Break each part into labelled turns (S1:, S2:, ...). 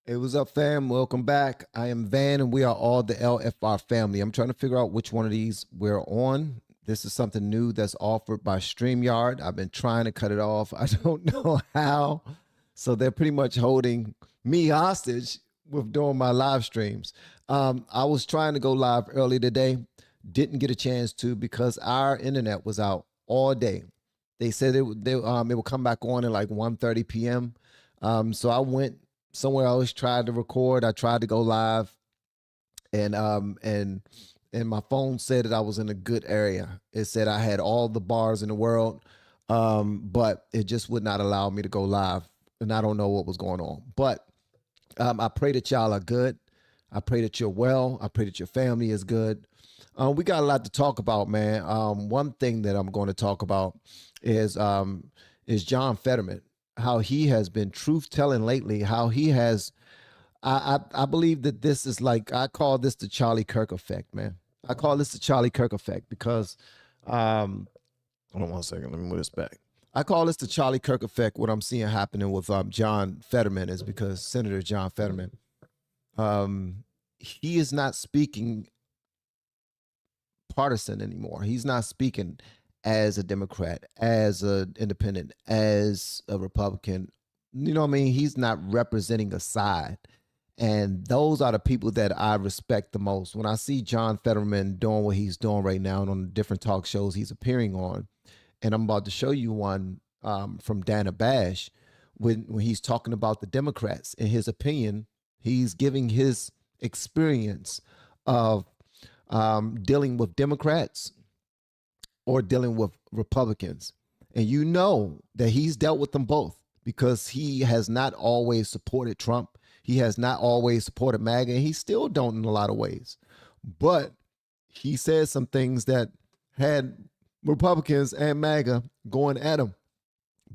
S1: Hey, what's up, fam? Welcome back. I am Van, and we are all the LFR family. I'm trying to figure out which one of these we're on. This is something new that's offered by StreamYard. I've been trying to cut it off. I don't know how. So they're pretty much holding me hostage with doing my live streams. I was trying to go live early today, didn't get a chance to because our internet was out all day. They said it would come back on at like 1:30 p.m. So I went somewhere else, tried to record. I tried to go live, and my phone said that I was in a good area. It said I had all the bars in the world, but it just would not allow me to go live, and I don't know what was going on. But I pray that y'all are good. I pray that you're well. I pray that your family is good. We got a lot to talk about, man. One thing that I'm going to talk about is John Fetterman, how he has been truth telling lately, how he has. I believe that this is like, I call this the Charlie Kirk effect, man. I call this the Charlie Kirk effect because hold on one second, let me move this back. I call this the Charlie Kirk effect. What I'm seeing happening with John Fetterman is because Senator John Fetterman, he is not speaking partisan anymore. He's not speaking as a Democrat, as an independent, as a Republican. You know what I mean? He's not representing a side. And those are the people that I respect the most. When I see John Fetterman doing what he's doing right now and on the different talk shows he's appearing on, and I'm about to show you one from Dana Bash when he's talking about the Democrats. In his opinion, he's giving his experience of dealing with Democrats or dealing with Republicans. And you know that he's dealt with them both because he has not always supported Trump. He has not always supported MAGA, and he still don't in a lot of ways. But he said some things that had Republicans and MAGA going at him.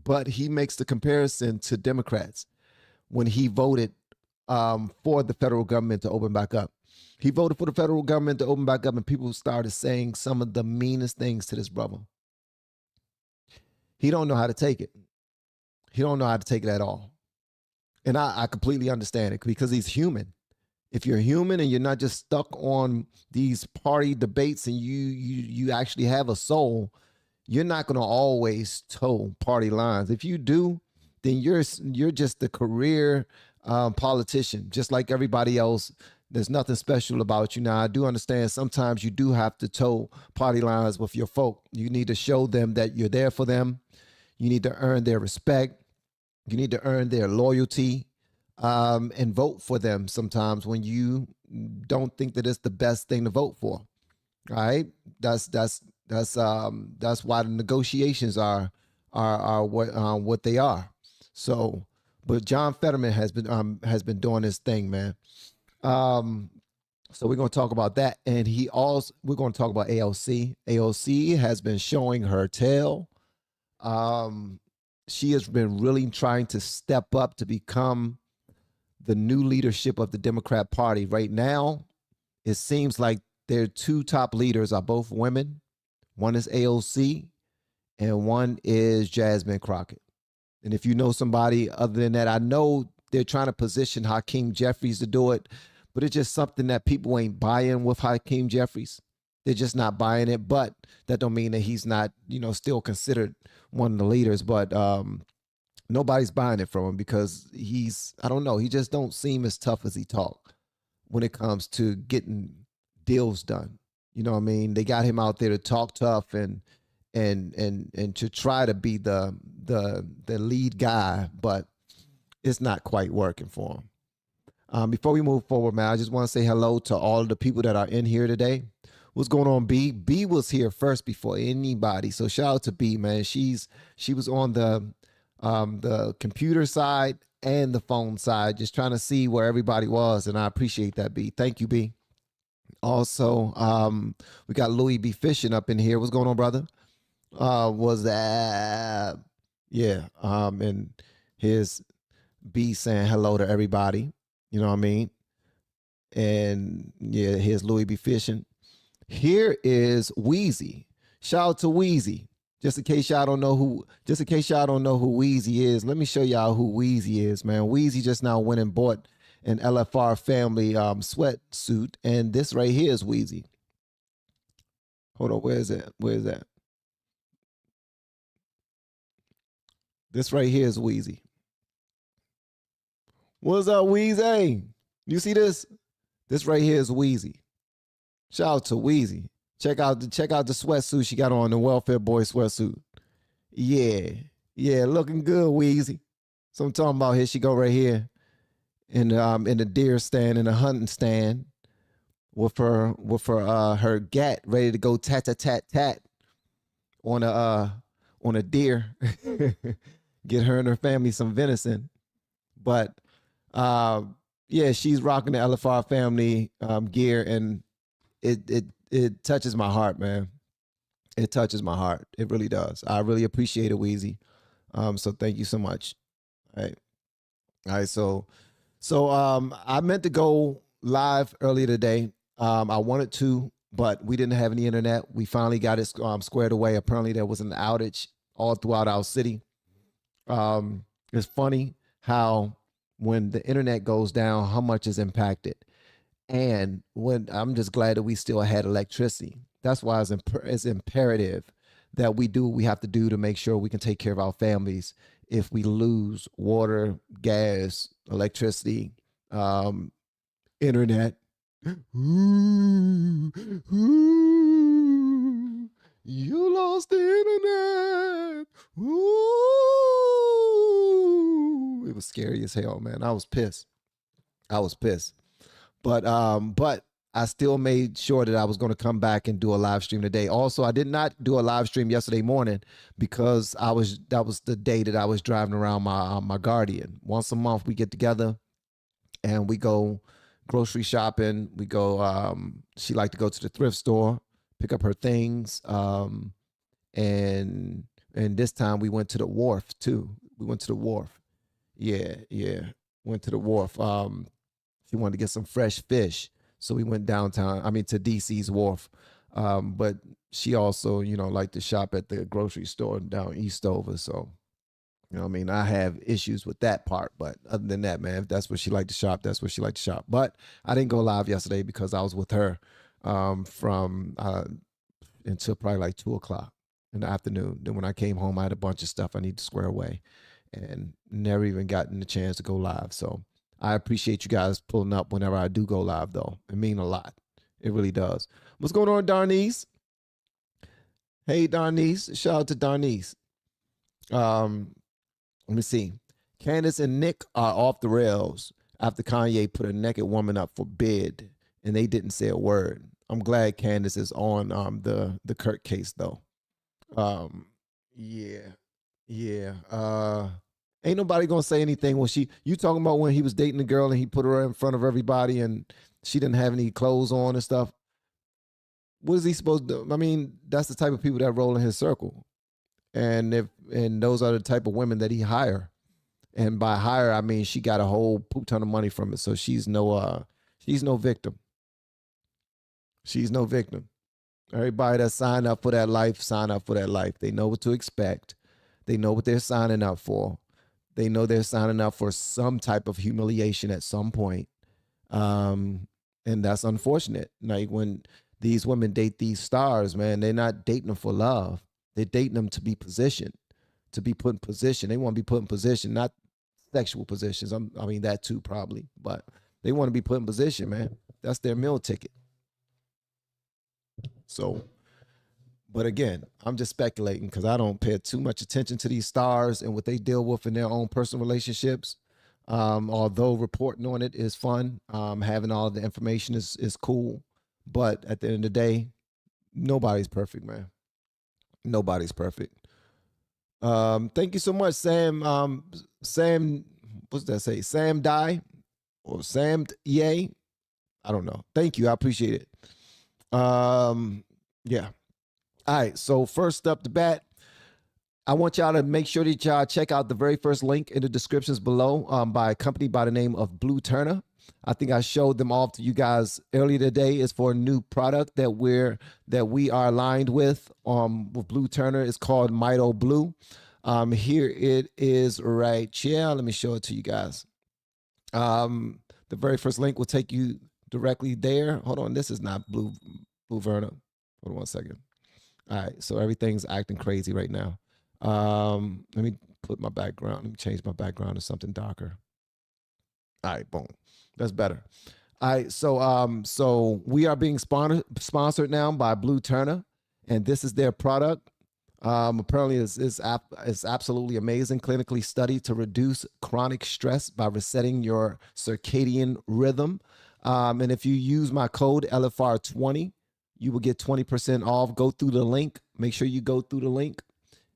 S1: But he makes the comparison to Democrats when he voted for the federal government to open back up. He voted for the federal government to open back up, and people started saying some of the meanest things to this brother. He don't know how to take it. He don't know how to take it at all. And I completely understand it because he's human. If you're human and you're not just stuck on these party debates and you actually have a soul, you're not going to always toe party lines. If you do, then you're just a career politician, just like everybody else. There's nothing special about you. Now, I do understand sometimes you do have to toe party lines with your folk. You need to show them that you're there for them. You need to earn their respect. You need to earn their loyalty and vote for them sometimes when you don't think that it's the best thing to vote for. All right, that's why the negotiations are what they are. So, but John Fetterman has been doing his thing, man. So we're going to talk about that, and we're going to talk about AOC. AOC has been showing her tail. She has been really trying to step up to become the new leadership of the Democrat Party. Right now, it seems like their two top leaders are both women. One is AOC, and one is Jasmine Crockett. And if you know somebody other than that, I know they're trying to position Hakeem Jeffries to do it, but it's just something that people ain't buying with Hakeem Jeffries. They're just not buying it, but that don't mean that he's not, still considered one of the leaders. But nobody's buying it from him because I don't know, he just don't seem as tough as he talk when it comes to getting deals done. You know what I mean? They got him out there to talk tough and to try to be the lead guy, but it's not quite working for him. Before we move forward, man, I just want to say hello to all of the people that are in here today. What's going on, B? B was here first before anybody, so shout out to B, man. She was on the computer side and the phone side, just trying to see where everybody was, and I appreciate that, B. Thank you, B. Also, we got Louis B. Fishing up in here. What's going on, brother? Was that and here's B saying hello to everybody. You know what I mean? And yeah, here's Louis B. Fishing. Here is Wheezy. Shout out to Wheezy. Just in case y'all don't know who Wheezy is, let me show y'all who Wheezy is, man. Wheezy just now went and bought an LFR Family sweatsuit, and this right here is Wheezy. Hold on, where is that? Where is that? This right here is Wheezy. What's up, Wheezy? You see this? This right here is Wheezy. Shout out to Wheezy. Check out the sweatsuit she got on, the Welfare Boy sweatsuit. Yeah, yeah, looking good, Wheezy. So I'm talking about. Here she go right here in the deer stand, in the hunting stand, with her gat ready to go tat tat tat tat on a deer. Get her and her family some venison. But yeah, she's rocking the LFR Family gear, and it touches my heart, man. It touches my heart. It really does. I really appreciate it, Wheezy. So thank you so much. All right. All right. So I meant to go live earlier today. I wanted to, but we didn't have any internet. We finally got it squared away. Apparently there was an outage all throughout our city. It's funny how when the internet goes down, how much is impacted. And when I'm just glad that we still had electricity. That's why it's imperative that we do what we have to do to make sure we can take care of our families if we lose water, gas, electricity, internet. Ooh, ooh, you lost the internet. Ooh. It was scary as hell, man. I was pissed. But I still made sure that I was going to come back and do a live stream today. Also, I did not do a live stream yesterday morning because that was the day that I was driving around my Guardian. Once a month we get together and we go grocery shopping. We go she liked to go to the thrift store, pick up her things. And this time we went to the wharf too. We went to the wharf. Yeah. Went to the wharf. She wanted to get some fresh fish. So we went downtown, to DC's wharf. But she also, liked to shop at the grocery store down Eastover. So, I have issues with that part. But other than that, man, if that's where she liked to shop, that's where she liked to shop. But I didn't go live yesterday because I was with her from until probably like 2:00 in the afternoon. Then when I came home, I had a bunch of stuff I need to square away and never even gotten the chance to go live. So I appreciate you guys pulling up whenever I do go live, though. It means a lot. It really does. What's going on, Darnice? Hey, Darnice. Shout out to Darnice. Let me see. Candace and Nick are off the rails after Kanye put a naked woman up for bid, and they didn't say a word. I'm glad Candace is on the Kirk case, though. Yeah. Ain't nobody gonna say anything when you talking about when he was dating the girl and he put her in front of everybody and she didn't have any clothes on and stuff. What is he supposed to do? That's the type of people that roll in his circle. And those are the type of women that he hire. And by hire, I mean she got a whole poop ton of money from it. So she's no victim. She's no victim. Everybody that signed up for that life, sign up for that life. They know what to expect. They know what they're signing up for. They know they're signing up for some type of humiliation at some point. And that's unfortunate. Like when these women date these stars, man, they're not dating them for love. They're dating them to be positioned, to be put in position. They want to be put in position, not sexual positions. That too probably, but they want to be put in position, man. That's their meal ticket. So, but again, I'm just speculating because I don't pay too much attention to these stars and what they deal with in their own personal relationships. Although reporting on it is fun, having all the information is cool. But at the end of the day, nobody's perfect, man. Nobody's perfect. Thank you so much, Sam. Sam, what's that say? Sam Die or Sam Yay? I don't know. Thank you. I appreciate it. Yeah. All right, so first up the bat, I want y'all to make sure that y'all check out the very first link in the descriptions below by a company by the name of Blue Turner. I think I showed them off to you guys earlier today. It's for a new product that we are aligned with Blue Turner. It's called Mito Blue. Here it is right here. Let me show it to you guys. The very first link will take you directly there. Hold on, this is not Blue Verna. Hold on one second. All right, so everything's acting crazy right now. Let me put my background. Let me change my background to something darker. All right, boom. That's better. All right, so we are being sponsored now by Blue Turner, and this is their product. Apparently, it's absolutely amazing, clinically studied to reduce chronic stress by resetting your circadian rhythm. And if you use my code LFR20, you will get 20% off. Go through the link. Make sure you go through the link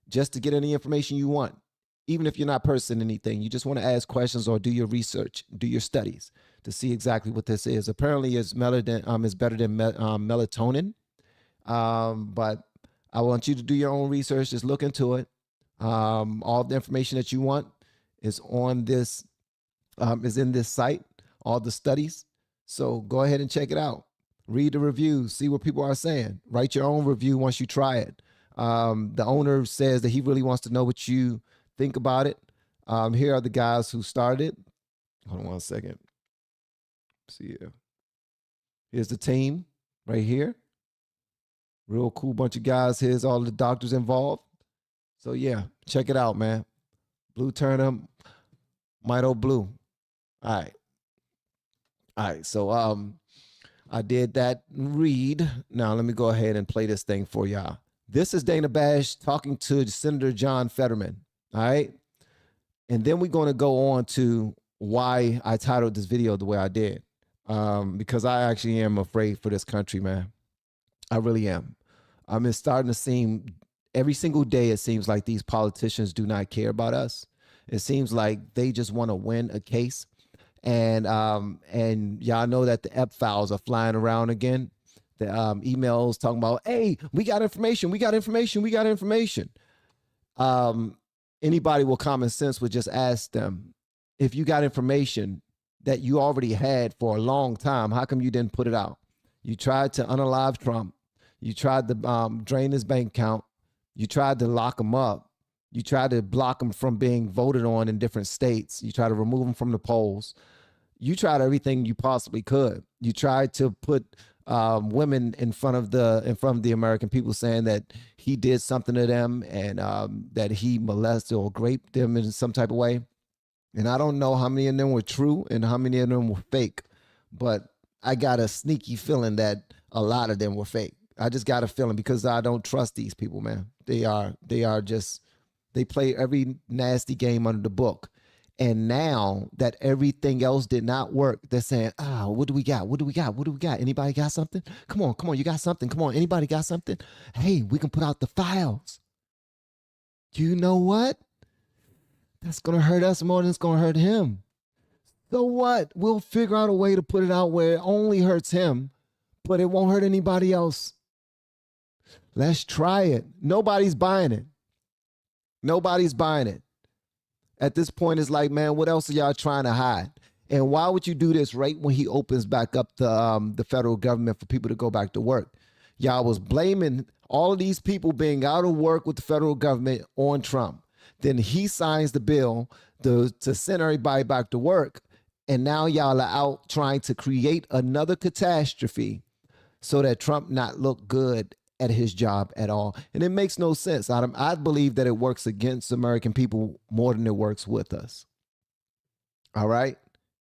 S1: just to get any information you want. Even if you're not purchasing anything, you just want to ask questions or do your research, do your studies to see exactly what this is. Apparently, it's better than melatonin, but I want you to do your own research. Just look into it. All the information that you want is on this, is in this site, all the studies. So go ahead and check it out. Read the reviews, see what people are saying. Write your own review once you try it. The owner says that he really wants to know what you think about it. Here are the guys who started. Hold on one second. See here. Here's the team right here. Real cool bunch of guys. Here's all the doctors involved. So yeah, check it out, man. Blue Turner, Mito Blue. All right. So I did that read. Now let me go ahead and play this thing for y'all. This is Dana Bash talking to Senator John Fetterman. All right. And then we're going to go on to why I titled this video the way I did. Because I actually am afraid for this country, man. I really am. It's starting to seem, every single day, it seems like these politicians do not care about us. It seems like they just want to win a case. And y'all know that the EP files are flying around again. The emails talking about, hey, we got information. Anybody with common sense would just ask them, if you got information that you already had for a long time, how come you didn't put it out? You tried to unalive Trump. You tried to drain his bank account. You tried to lock him up. You tried to block him from being voted on in different states. You tried to remove him from the polls. You tried everything you possibly could. You tried to put women in front of the American people, saying that he did something to them and that he molested or raped them in some type of way. And I don't know how many of them were true and how many of them were fake, but I got a sneaky feeling that a lot of them were fake. I just got a feeling, because I don't trust these people, man. They play every nasty game under the book. And now that everything else did not work, they're saying, what do we got? Anybody got something? Come on, you got something. Come on, anybody got something? Hey, we can put out the files. You know what? That's going to hurt us more than it's going to hurt him. So what? We'll figure out a way to put it out where it only hurts him, but it won't hurt anybody else. Let's try it. Nobody's buying it. At this point, it's like, man, what else are y'all trying to hide? And why would you do this right when he opens back up the federal government for people to go back to work? Y'all was blaming all of these people being out of work with the federal government on Trump. Then he signs the bill to send everybody back to work. And now y'all are out trying to create another catastrophe so that Trump not look good at his job at all. And it makes no sense. I believe that it works against American people more than it works with us. All right?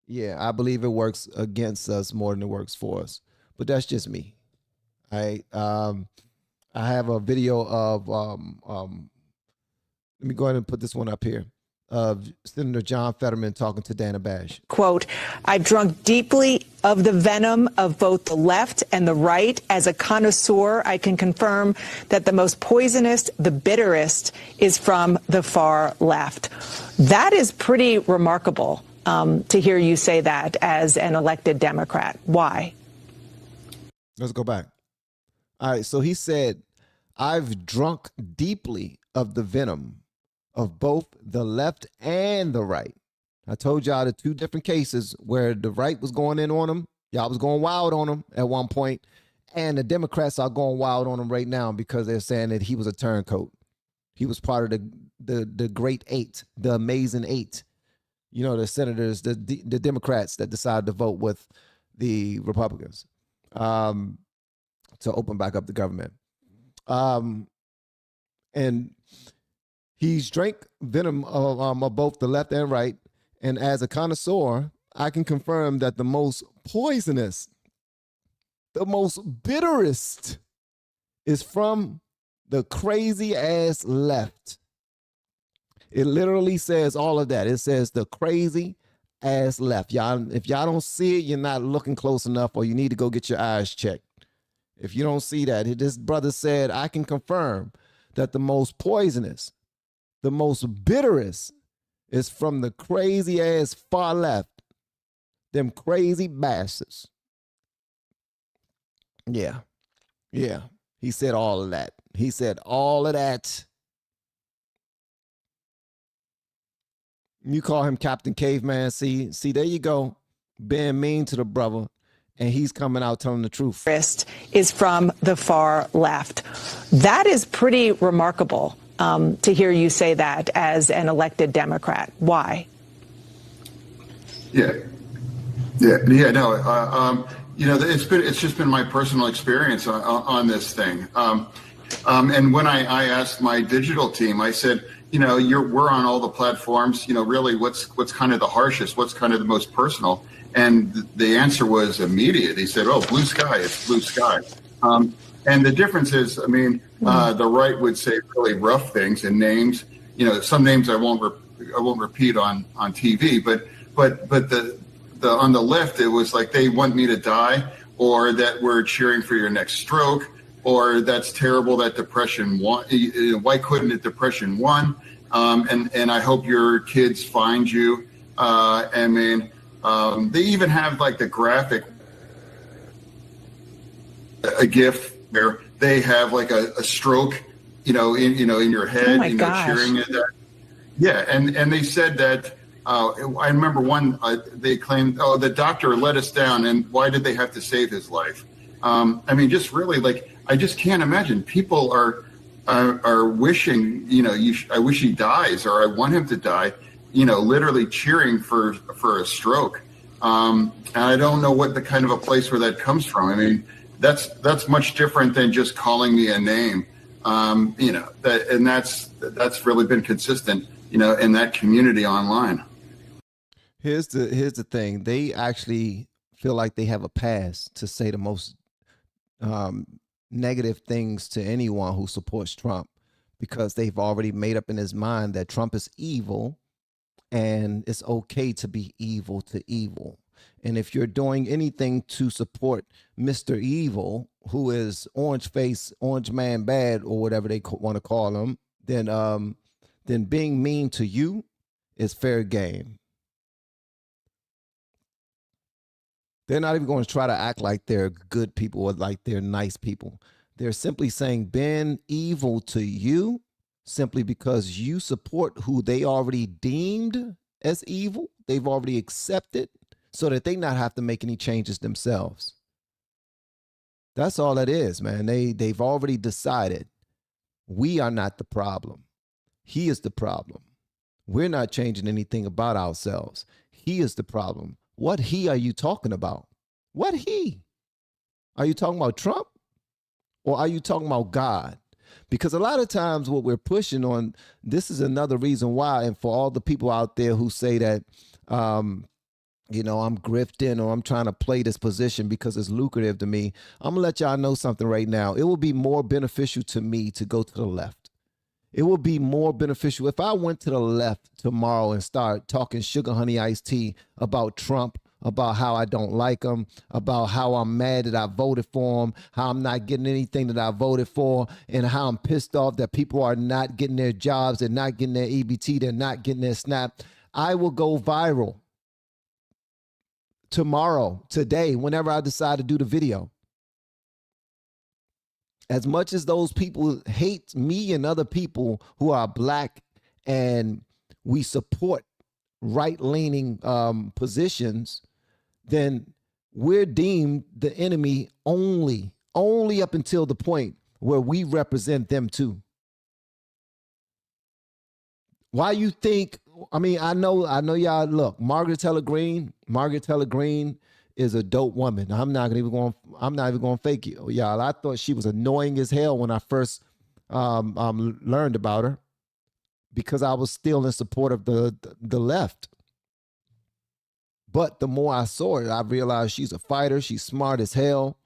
S1: Yeah, I believe it works against us more than it works for us. But that's just me. All right? I have a video of, let me go ahead and put this one up here, of Senator John Fetterman talking to Dana Bash.
S2: Quote, I've drunk deeply of the venom of both the left and the right. As a connoisseur, I can confirm that the most poisonous, the bitterest, is from the far left. That is pretty remarkable to hear you say that as an elected Democrat. Why?
S1: Let's go back. All right, so he said, I've drunk deeply of the venom of both the left and the right. I told y'all the two different cases where the right was going in on him. Y'all was going wild on him at one point, and the Democrats are going wild on him right now because they're saying that he was a turncoat. He was part of the great eight, the amazing eight. You know, the senators, the Democrats that decided to vote with the Republicans to open back up the government. And he's drank venom of both the left and right. And as a connoisseur, I can confirm that the most poisonous, the most bitterest is from the crazy ass left. It literally says all of that. It says the crazy ass left. Y'all, if y'all don't see it, you're not looking close enough, or you need to go get your eyes checked. If you don't see that, this brother said, I can confirm that the most poisonous, the most bitterest is from the crazy ass far left. Them crazy bastards. Yeah. Yeah. He said all of that. He said all of that. You call him Captain Caveman. See, there you go. Being mean to the brother, and he's coming out telling the truth.
S2: Is from the far left. That is pretty remarkable to hear you say that as an elected Democrat. Why?
S3: No. It's just been my personal experience on this thing. And when I asked my digital team, I said, we're on all the platforms. Really, what's kind of the harshest? What's kind of the most personal? And the answer was immediate. He said, "Oh, blue sky. It's blue sky." And the difference is, the right would say really rough things and names. Some names I won't repeat on TV. But the on the left, it was like they want me to die, or that we're cheering for your next stroke, or that's terrible that depression won. Why couldn't it depression won? And I hope your kids find you. They even have like the graphic, a GIF where they have like a stroke, in your head, cheering at that. Yeah, and they said that. I remember one. They claimed, the doctor let us down, and why did they have to save his life? Just really, I just can't imagine. People are wishing, I wish he dies, or I want him to die. Literally cheering for a stroke. And I don't know what the kind of a place where that comes from. That's much different than just calling me a name. That's really been consistent, in that community online.
S1: Here's the thing. They actually feel like they have a pass to say the most negative things to anyone who supports Trump, because they've already made up in his mind that Trump is evil, and it's okay to be evil to evil. And if you're doing anything to support Mr. Evil, who is orange face, orange man bad, or whatever they want to call him, then being mean to you is fair game. They're not even going to try to act like they're good people or like they're nice people. They're simply saying being evil to you simply because you support who they already deemed as evil. They've already accepted, so that they not have to make any changes themselves. That's all it is, man. They've already decided we are not the problem. He is the problem. We're not changing anything about ourselves. He is the problem. What he are you talking about? What he? Are you talking about Trump? Or are you talking about God? Because a lot of times what we're pushing on, this is another reason why, and for all the people out there who say that, I'm grifting, or I'm trying to play this position because it's lucrative to me, I'm going to let y'all know something right now. It will be more beneficial to me to go to the left. It will be more beneficial if I went to the left tomorrow and start talking sugar honey iced tea about Trump, about how I don't like him, about how I'm mad that I voted for him, how I'm not getting anything that I voted for, and how I'm pissed off that people are not getting their jobs, they're not getting their EBT, they're not getting their SNAP. I will go viral tomorrow, today, whenever I decide to do the video. As much as those people hate me and other people who are black and we support right-leaning positions, then we're deemed the enemy only up until the point where we represent them too. Why you think I mean, I know y'all look, Margaret Taylor Greene is a dope woman. I'm not even going to fake it, y'all. I thought she was annoying as hell when I first learned about her because I was still in support of the left. But the more I saw it, I realized she's a fighter. She's smart as hell.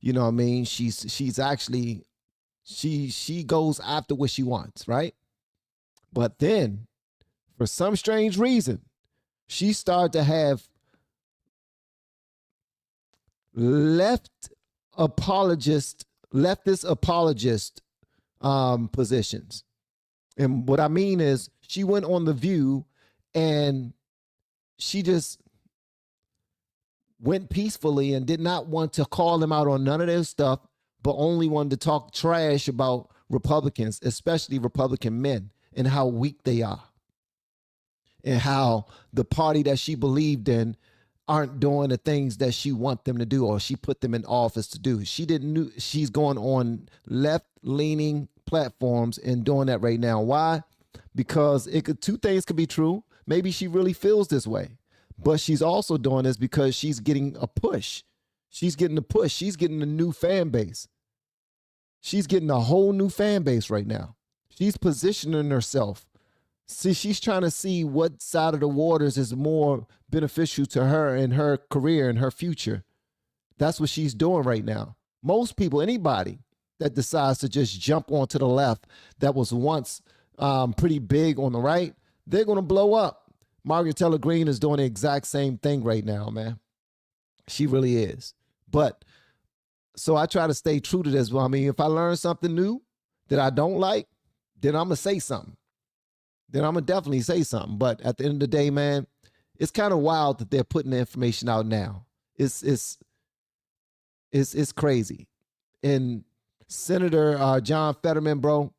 S1: You know what I mean? She's actually she goes after what she wants, right? But then, for some strange reason, she started to have leftist apologist positions. And what I mean is she went on The View and she just went peacefully and did not want to call them out on none of their stuff, but only wanted to talk trash about Republicans, especially Republican men, and how weak they are. And how the party that she believed in aren't doing the things that she want them to do or she put them in office to do. She's going on left-leaning platforms and doing that right now. Why? Because two things could be true. Maybe she really feels this way. But she's also doing this because she's getting a push. She's getting a push. She's getting a new fan base. She's getting a whole new fan base right now. She's positioning herself. See, she's trying to see what side of the waters is more beneficial to her and her career and her future. That's what she's doing right now. Most people, anybody that decides to just jump onto the left that was once pretty big on the right, they're going to blow up. Margaret Taylor Greene is doing the exact same thing right now, man. She really is. But so I try to stay true to this. Well, I mean, if I learn something new that I don't like, then I'm going to say something. Then I'm going to definitely say something. But at the end of the day, man, it's kind of wild that they're putting the information out now. It's crazy. And Senator John Fetterman, bro,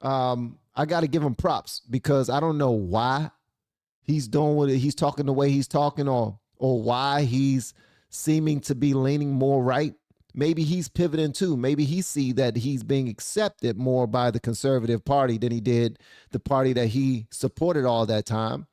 S1: I got to give him props because I don't know why he's doing what he's talking the way he's talking or why he's seeming to be leaning more right. Maybe he's pivoting too. Maybe he see that he's being accepted more by the conservative party than he did the party that he supported all that time.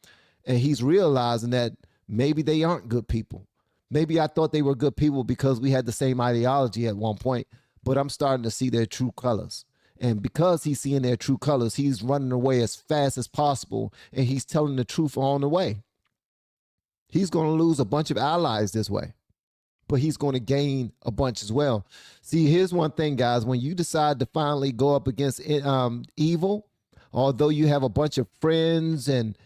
S1: And he's realizing that maybe they aren't good people. Maybe I thought they were good people because we had the same ideology at one point, but I'm starting to see their true colors. And because he's seeing their true colors, he's running away as fast as possible and he's telling the truth on the way. He's going to lose a bunch of allies this way, but he's going to gain a bunch as well. See, here's one thing, guys. When you decide to finally go up against evil, although you have a bunch of friends and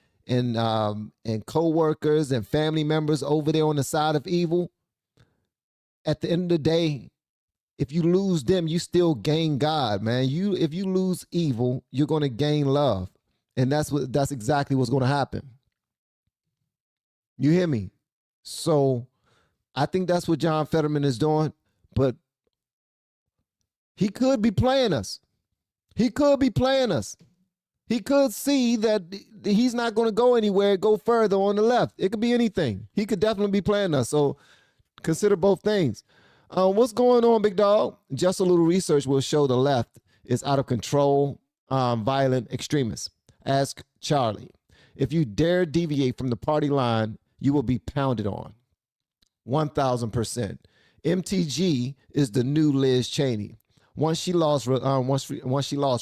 S1: co-workers and family members over there on the side of evil, at the end of the day, if you lose them, you still gain God, man. If you lose evil, you're going to gain love. And that's exactly what's going to happen. You hear me? So I think that's what John Fetterman is doing, but he could be playing us. He could be playing us. He could see that he's not going to go anywhere, go further on the left. It could be anything. He could definitely be playing us. So consider both things. What's going on, big dog? Just a little research will show the left is out of control, violent extremists. Ask Charlie. If you dare deviate from the party line, you will be pounded on. 1,000%. MTG is the new Liz Cheney. Once she lost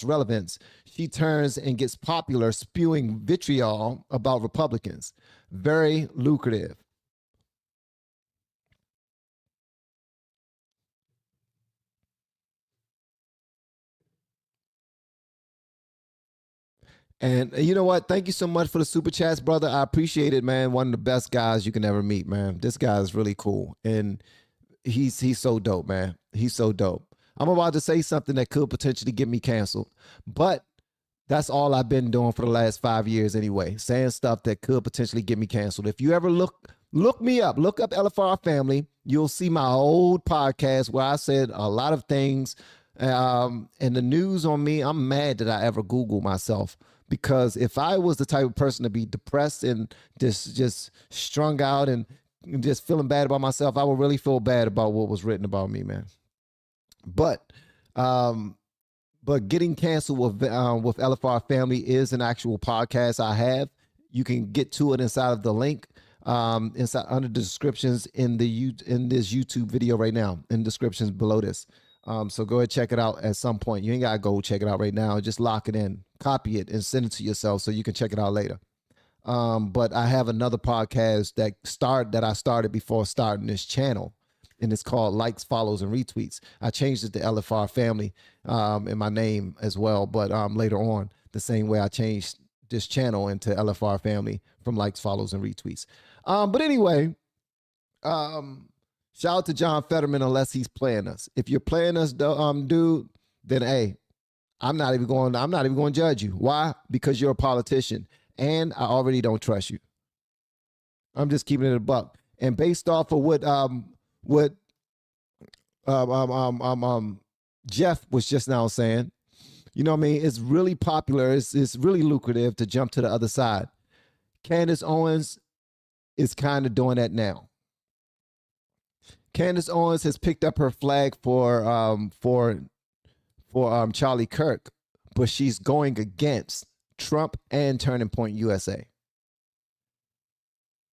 S1: relevance, she turns and gets popular spewing vitriol about Republicans. Very lucrative. And you know what? Thank you so much for the super chats, brother. I appreciate it, man. One of the best guys you can ever meet, man. This guy is really cool. And he's so dope, man. He's so dope. I'm about to say something that could potentially get me canceled, but that's all I've been doing for the last 5 years anyway, saying stuff that could potentially get me canceled. If you ever look me up, look up LFR Family, you'll see my old podcast where I said a lot of things. And the news on me, I'm mad that I ever Googled myself, because if I was the type of person to be depressed and just strung out and just feeling bad about myself, I would really feel bad about what was written about me, man. But getting canceled with LFR Family is an actual podcast I have. You can get to it inside of the link inside under the descriptions in this YouTube video right now, in descriptions below this. So go ahead, check it out at some point. You ain't gotta go check it out right now. Just lock it in, copy it, and send it to yourself so you can check it out later. But I have another podcast that I started before starting this channel, and it's called Likes, Follows, and Retweets. I changed it to LFR Family in my name as well, but later on, the same way I changed this channel into LFR Family from Likes, Follows, and Retweets. But anyway, shout out to John Fetterman, unless he's playing us. If you're playing us, dude, then hey, I'm not even going to judge you. Why? Because you're a politician, and I already don't trust you. I'm just keeping it a buck. And based off of what Jeff was just now saying, you know what I mean? It's really popular. It's really lucrative to jump to the other side. Candace Owens is kind of doing that now. Candace Owens has picked up her flag for Charlie Kirk, but she's going against Trump and Turning Point USA.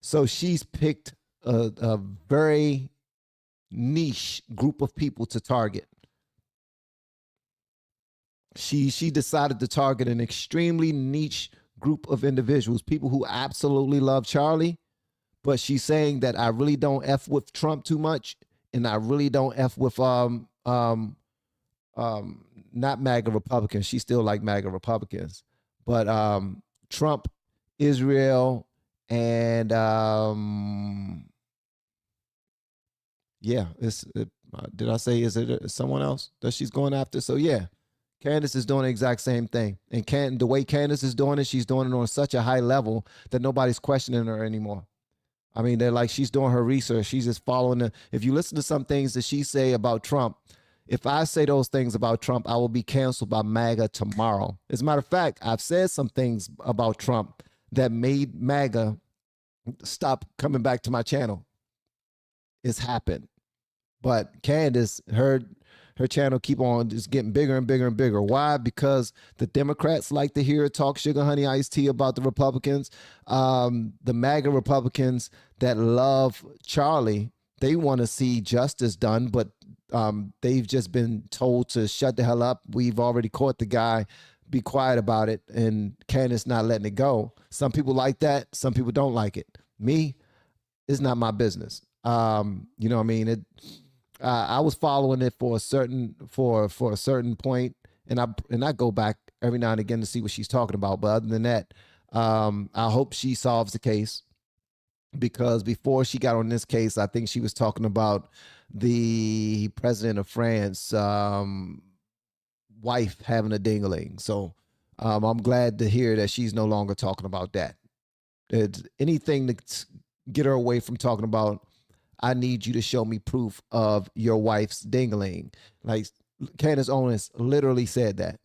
S1: So she's picked a very niche group of people to target. She decided to target an extremely niche group of individuals, people who absolutely love Charlie, but she's saying that I really don't F with Trump too much, and I really don't F with not MAGA Republicans. She still like MAGA Republicans, but Trump, Israel, and did I say is it someone else that she's going after? So yeah, Candace is doing the exact same thing, and the way Candace is doing it, she's doing it on such a high level that nobody's questioning her anymore. I mean, they're like, she's doing her research. She's just following if you listen to some things that she say about Trump, if I say those things about Trump, I will be canceled by MAGA tomorrow. As a matter of fact, I've said some things about Trump that made MAGA stop coming back to my channel. It's happened. But Candace, her channel keep on just getting bigger and bigger and bigger. Why? Because the Democrats like to hear talk sugar honey iced tea about the Republicans. The MAGA Republicans that love Charlie, they want to see justice done, but they've just been told to shut the hell up. We've already caught the guy. Be quiet about it. And Candace not letting it go. Some people like that. Some people don't like it. Me, it's not my business. You know what I mean? I was following it for a certain point, and I go back every now and again to see what she's talking about. But other than that, I hope she solves the case, because before she got on this case, I think she was talking about the president of France wife having a ding-a-ling. So I'm glad to hear that she's no longer talking about that. It's anything to get her away from talking about, I need you to show me proof of your wife's ding-a-ling. Like Candace Owens literally said that.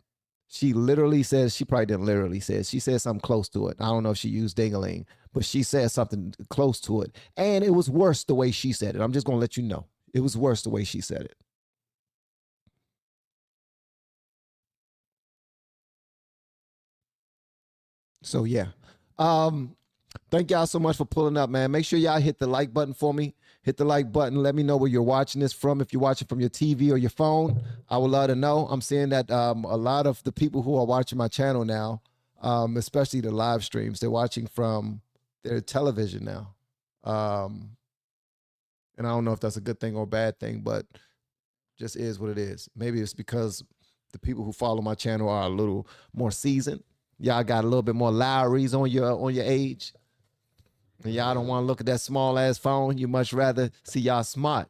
S1: She literally says, she probably didn't literally say it. She said something close to it. I don't know if she used ding-a-ling, but she said something close to it. And it was worse the way she said it. I'm just going to let you know. It was worse the way she said it. So yeah. Thank y'all so much for pulling up, man. Make sure y'all hit the like button for me. Hit the like button. Let me know where you're watching this from. If you're watching from your TV or your phone, I would love to know. I'm seeing that a lot of the people who are watching my channel now, especially the live streams, they're watching from their television now. And I don't know if that's a good thing or a bad thing, but just is what it is. Maybe it's because the people who follow my channel are a little more seasoned. Y'all got a little bit more Lowry's on your age. And y'all don't want to look at that small ass phone. You much rather see y'all smart.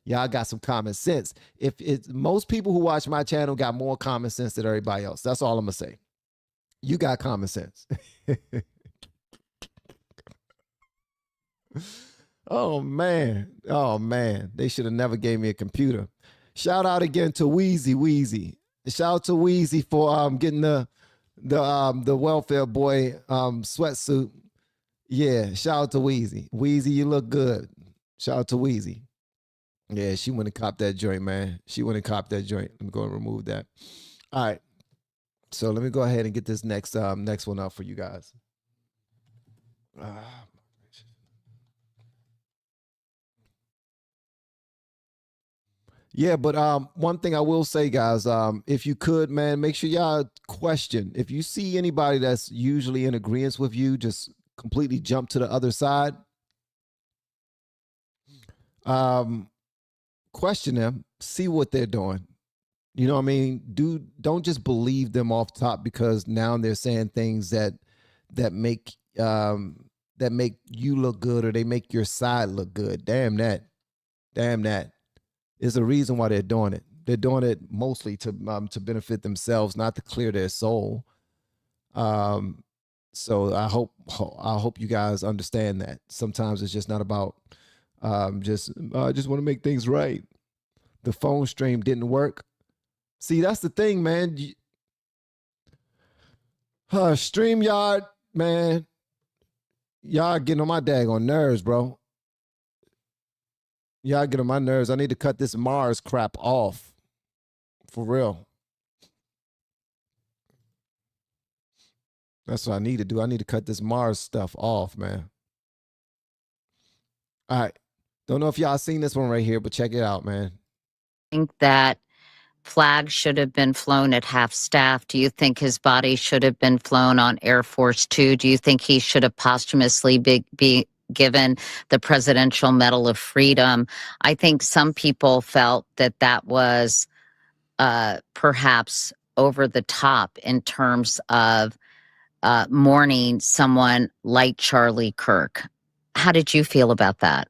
S1: Y'all got some common sense. If it's most people who watch my channel got more common sense than everybody else. That's all I'm gonna say. You got common sense. Oh man. They should have never gave me a computer. Shout out again to Wheezy. Shout out to Wheezy for getting the welfare boy sweatsuit. Yeah, shout out to Wheezy. Wheezy, you look good. Shout out to Wheezy. Yeah, she went and copped that joint, man. She went and copped that joint. Let me go and remove that. All right. So let me go ahead and get this next one up for you guys. Yeah, but one thing I will say, guys, if you could, man, make sure y'all question. If you see anybody that's usually in agreement with you, just completely jump to the other side. Question them, see what they're doing. You know what I mean? Don't just believe them off top because now they're saying things that make that make you look good or they make your side look good. Damn that. Damn that. There's a reason why they're doing it. They're doing it mostly to benefit themselves, not to clear their soul. So I hope you guys understand that. Sometimes it's just not about I just want to make things right. The phone stream didn't work. See, that's the thing, man. StreamYard, man. Y'all getting on my daggone nerves, bro. Y'all get on my nerves. I need to cut this Mars crap off. For real. That's what I need to do. I need to cut this Mars stuff off, man. All right. Don't know if y'all seen this one right here, but check it out, man.
S4: Think that flag should have been flown at half staff? Do you think his body should have been flown on Air Force Two? Do you think he should have posthumously be given the Presidential Medal of Freedom? I think some people felt that that was perhaps over the top in terms of mourning someone like Charlie Kirk. How did you feel about that?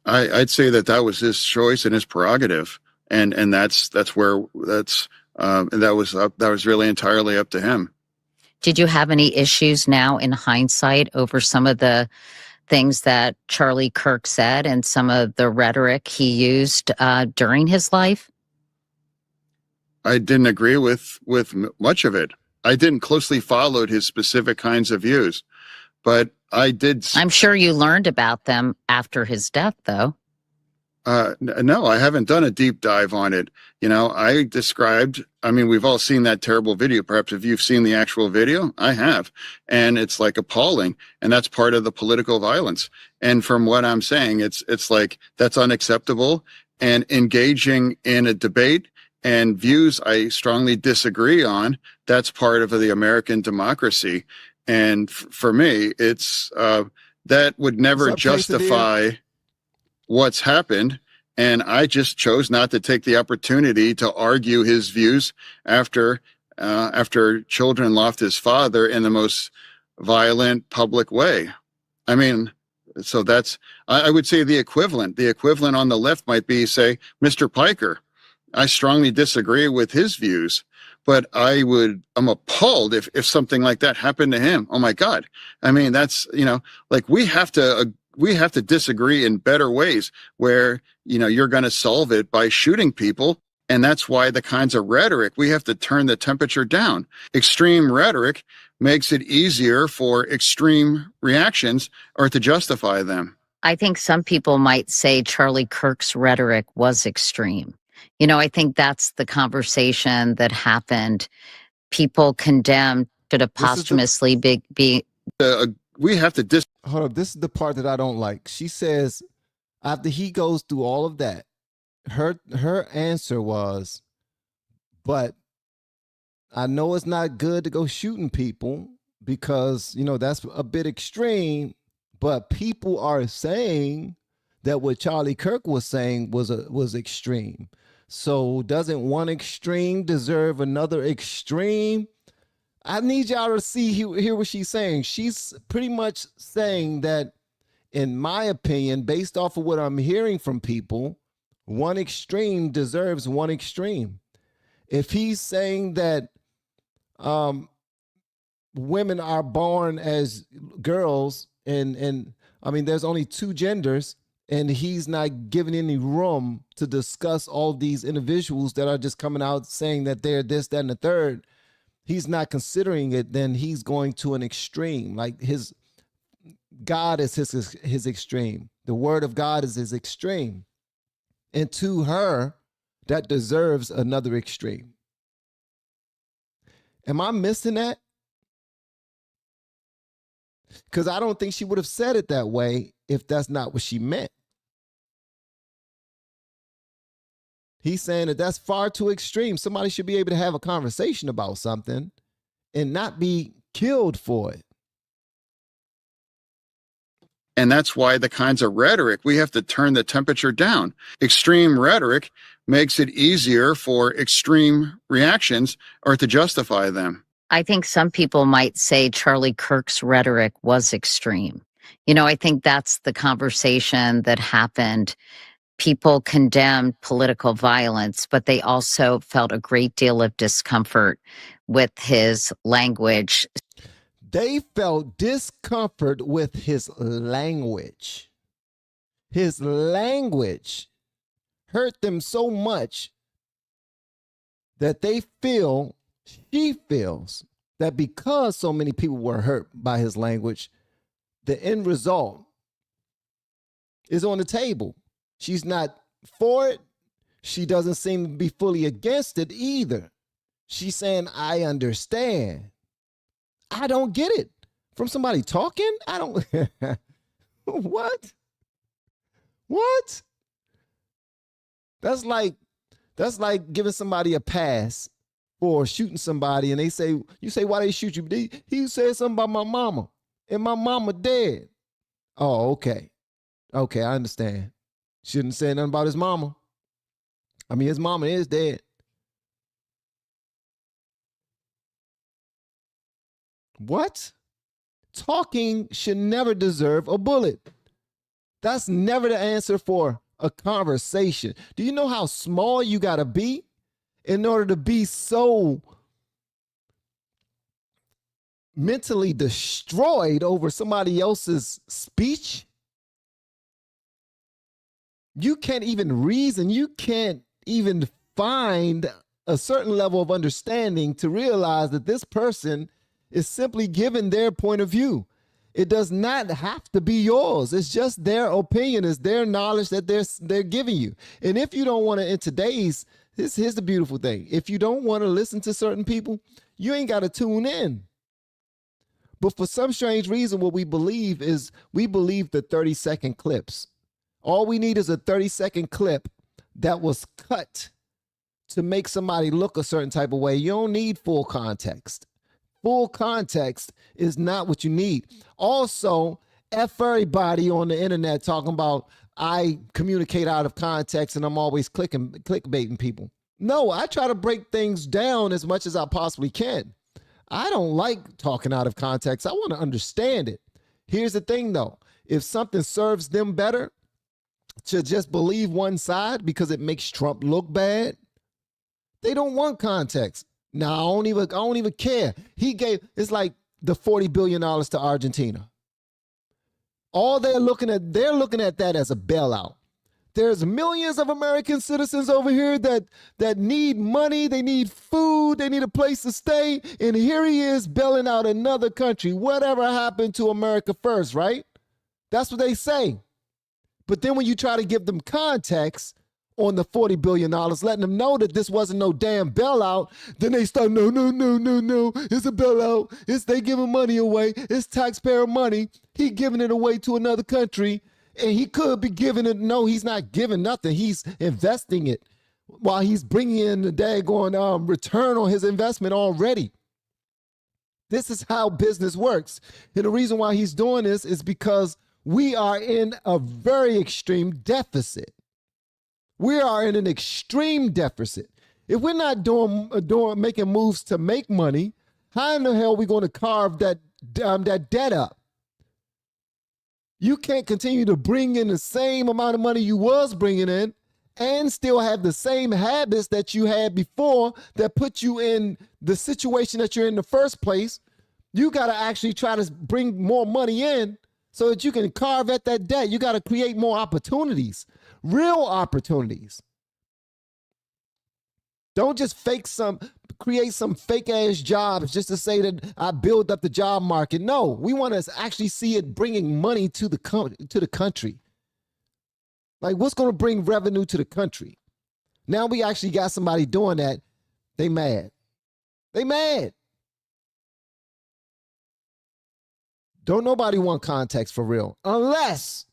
S5: I'd say that was his choice and his prerogative, and that was really entirely up to him.
S4: Did you have any issues now in hindsight over some of the things that Charlie Kirk said and some of the rhetoric he used during his life?
S5: I didn't agree with much of it. I didn't closely follow his specific kinds of views, but I did.
S4: I'm sure you learned about them after his death, though.
S5: No, I haven't done a deep dive on it. You know, we've all seen that terrible video. Perhaps if you've seen the actual video, I have. And it's like appalling. And that's part of the political violence. And from what I'm saying, it's like that's unacceptable. And engaging in a debate and views I strongly disagree on, that's part of the American democracy. And for me, it's that would never justify what's happened. And I just chose not to take the opportunity to argue his views after children lost his father in the most violent public way. I mean, so I would say the equivalent on the left might be, say, Mr. Piker. I strongly disagree with his views, but I'm appalled if something like that happened to him. Oh my God. I mean, that's, like we have to disagree in better ways where, you're going to solve it by shooting people. And that's why the kinds of rhetoric, we have to turn the temperature down. Extreme rhetoric makes it easier for extreme reactions or to justify them.
S4: I think some people might say Charlie Kirk's rhetoric was extreme. I think that's the conversation that happened. People condemned should have posthumously be.
S5: We have to
S1: hold up. This is the part that I don't like. She says, after he goes through all of that, her answer was, but I know it's not good to go shooting people because, that's a bit extreme, but people are saying that what Charlie Kirk was saying was extreme. So doesn't one extreme deserve another extreme? I need y'all to hear what she's saying. She's pretty much saying that, in my opinion, based off of what I'm hearing from people, one extreme deserves one extreme. If he's saying that women are born as girls and I mean, there's only two genders, and he's not giving any room to discuss all these individuals that are just coming out saying that they're this, that, and the third. He's not considering it, then he's going to an extreme. Like his God is his extreme. The word of God is his extreme. And to her, that deserves another extreme. Am I missing that? Because I don't think she would have said it that way if that's not what she meant. He's saying that that's far too extreme. Somebody should be able to have a conversation about something and not be killed for it.
S5: And that's why the kinds of rhetoric, we have to turn the temperature down. Extreme rhetoric makes it easier for extreme reactions or to justify them.
S4: I think some people might say Charlie Kirk's rhetoric was extreme. You know, I think that's the conversation that happened. People condemned political violence, but they also felt a great deal of discomfort with his language.
S1: They felt discomfort with his language. His language hurt them so much that she feels that because so many people were hurt by his language, the end result is on the table. She's not for it. She doesn't seem to be fully against it either. She's saying, I understand. I don't get it. From somebody talking? I don't. What? What? That's like giving somebody a pass for shooting somebody, and you say, why they shoot you? He said something about my mama, and my mama dead. Oh, okay. Okay, I understand. Shouldn't say nothing about his mama. I mean, his mama is dead. What? Talking should never deserve a bullet. That's never the answer for a conversation. Do you know how small you got to be in order to be so mentally destroyed over somebody else's speech? You can't even reason. You can't even find a certain level of understanding to realize that this person is simply giving their point of view. It does not have to be yours. It's just their opinion. It's their knowledge that they're giving you. And if you don't want to, in today's, here's the beautiful thing. If you don't want to listen to certain people, you ain't got to tune in. But for some strange reason, what we believe the 30-second clips. All we need is a 30-second clip that was cut to make somebody look a certain type of way. You don't need full context. Full context is not what you need. Also, F everybody on the internet talking about I communicate out of context and I'm always clickbaiting people. No, I try to break things down as much as I possibly can. I don't like talking out of context. I want to understand it. Here's the thing, though. If something serves them better to just believe one side because it makes Trump look bad, they don't want context. Now, I don't even care. It's like the $40 billion to Argentina. All they're looking at that as a bailout. There's millions of American citizens over here that need money, they need food, they need a place to stay, and here he is bailing out another country. Whatever happened to America first, right? That's what they say. But then when you try to give them context on the $40 billion, letting them know that this wasn't no damn bailout, then they start, no, it's a bailout. They giving money away. It's taxpayer money. He giving it away to another country, and he could be giving it. No, he's not giving nothing. He's investing it while he's bringing in the daggone return on his investment already. This is how business works. And the reason why he's doing this is because we are in a very extreme deficit. We are in an extreme deficit. If we're not making moves to make money, how in the hell are we going to carve that debt up? You can't continue to bring in the same amount of money you was bringing in and still have the same habits that you had before that put you in the situation that you're in the first place. You got to actually try to bring more money in so that you can carve at that debt. You got to create more opportunities, real opportunities. Don't just create some fake ass jobs just to say that I build up the job market. No, we want to actually see it bringing money to the country. Like, what's going to bring revenue to the country? Now we actually got somebody doing that. They mad. They mad. Don't nobody want context for real, unless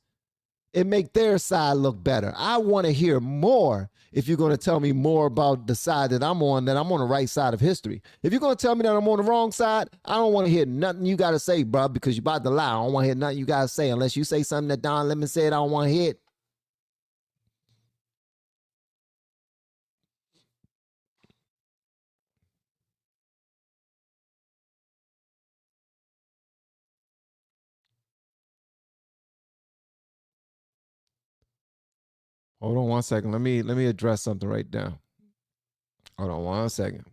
S1: it make their side look better. I want to hear more if you're going to tell me more about the side that I'm on the right side of history. If you're going to tell me that I'm on the wrong side, I don't want to hear nothing you got to say, bro, because you're about to lie. I don't want to hear nothing you got to say unless you say something that Don Lemon said I don't want to hear it. Hold on one second. Let me address something right now. Hold on one second.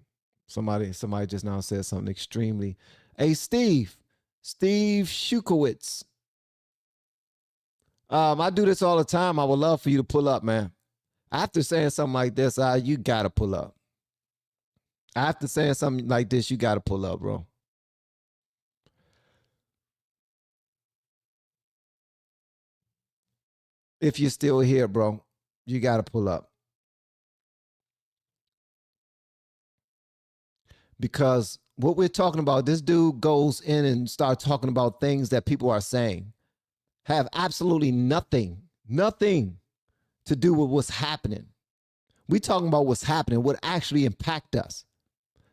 S1: Somebody just now said something extremely. Hey, Steve Shukowitz. I do this all the time. I would love for you to pull up, man. After saying something like this, you gotta pull up. After saying something like this, you gotta pull up, bro. If you're still here, bro, you gotta pull up. Because what we're talking about, this dude goes in and starts talking about things that people are saying have absolutely nothing to do with what's happening. We talking about what's happening, what actually impact us.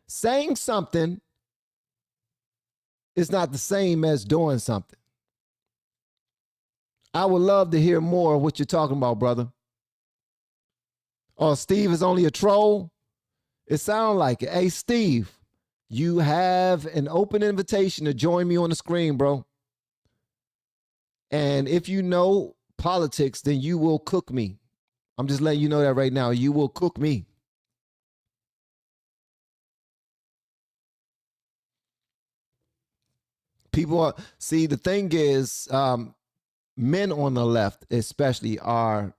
S1: Saying something is not the same as doing something. I would love to hear more of what you're talking about, brother. Oh, Steve is only a troll? It sounds like it. Hey, Steve, you have an open invitation to join me on the screen, bro. And if you know politics, then you will cook me. I'm just letting you know that right now. You will cook me. People are, see, the thing is, men on the left especially are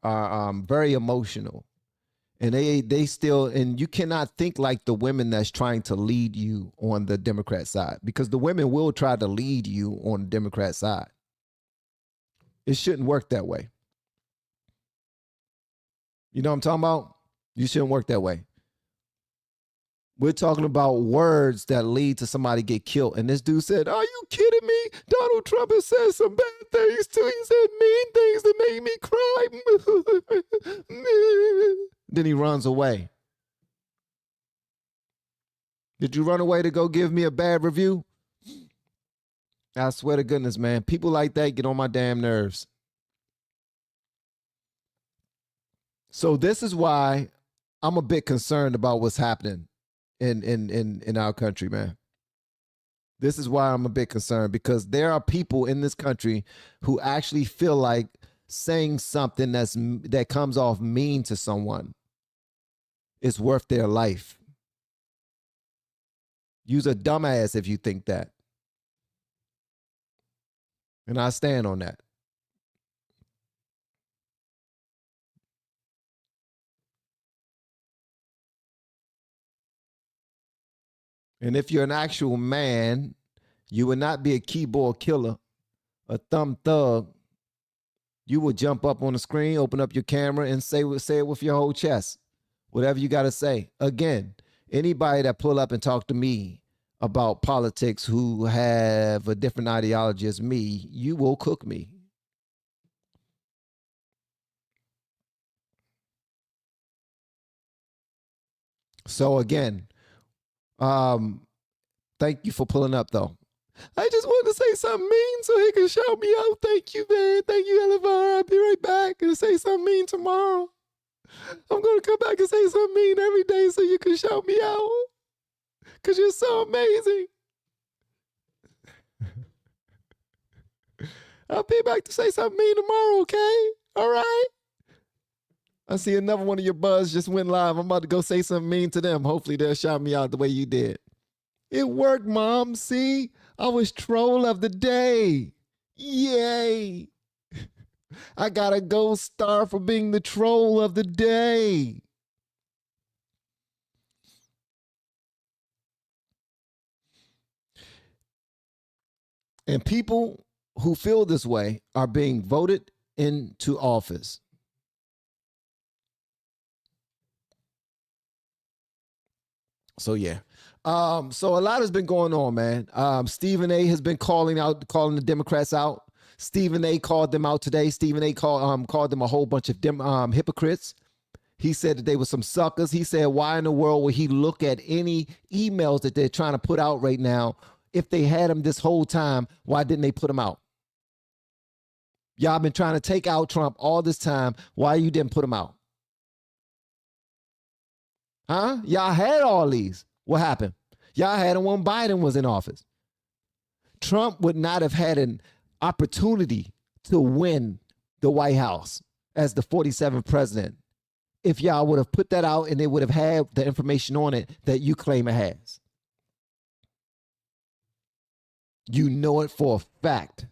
S1: very emotional. And they still, and you cannot think like the women that's trying to lead you on the Democrat side, because the women will try to lead you on the Democrat side. It shouldn't work that way. You know what I'm talking about? You shouldn't work that way. We're talking about words that lead to somebody get killed. And this dude said, are you kidding me? Donald Trump has said some bad things too. He said mean things that make me cry. Then he runs away. Did you run away to go give me a bad review? I swear to goodness, man. People like that get on my damn nerves. So this is why I'm a bit concerned about what's happening in our country, man. This is why I'm a bit concerned, because there are people in this country who actually feel like saying something that comes off mean to someone is worth their life. You's a dumbass if you think that. And I stand on that. And if you're an actual man, you would not be a keyboard killer, a thumb thug. You would jump up on the screen, open up your camera, and say it with your whole chest. Whatever you got to say. Again, anybody that pull up and talk to me about politics who have a different ideology as me, you will cook me. So again, thank you for pulling up, though. I just wanted to say something mean so he can shout me out. Thank you, man. Thank you, LFR. I'll be right back and say something mean tomorrow. I'm going to come back and say something mean every day so you can shout me out. Because you're so amazing. I'll be back to say something mean tomorrow, okay? All right? I see another one of your buzz just went live. I'm about to go say something mean to them. Hopefully they'll shout me out the way you did. It worked, Mom. See? I was troll of the day. Yay. I got a gold star for being the troll of the day. And people who feel this way are being voted into office. So yeah, So a lot has been going on, man. Stephen A has been calling the Democrats out. Stephen A called them out today. Stephen A called them a whole bunch of hypocrites. He said that they were some suckers. He said, why in the world would he look at any emails that they're trying to put out right now? If they had them this whole time, why didn't they put them out? Y'all been trying to take out Trump all this time. Why you didn't put them out? Huh? Y'all had all these. What happened? Y'all had them when Biden was in office. Trump would not have had an opportunity to win the White House as the 47th president if y'all would have put that out and they would have had the information on it that you claim it has. You know it for a fact.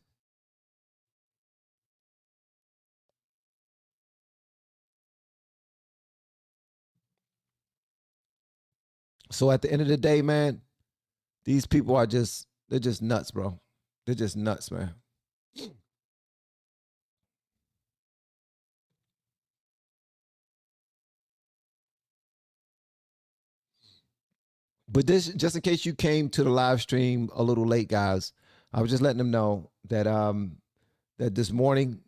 S1: So at the end of the day, man, these people are they're just nuts, bro. They're just nuts, man. But this, just in case you came to the live stream a little late, guys, I was just letting them know that that this morning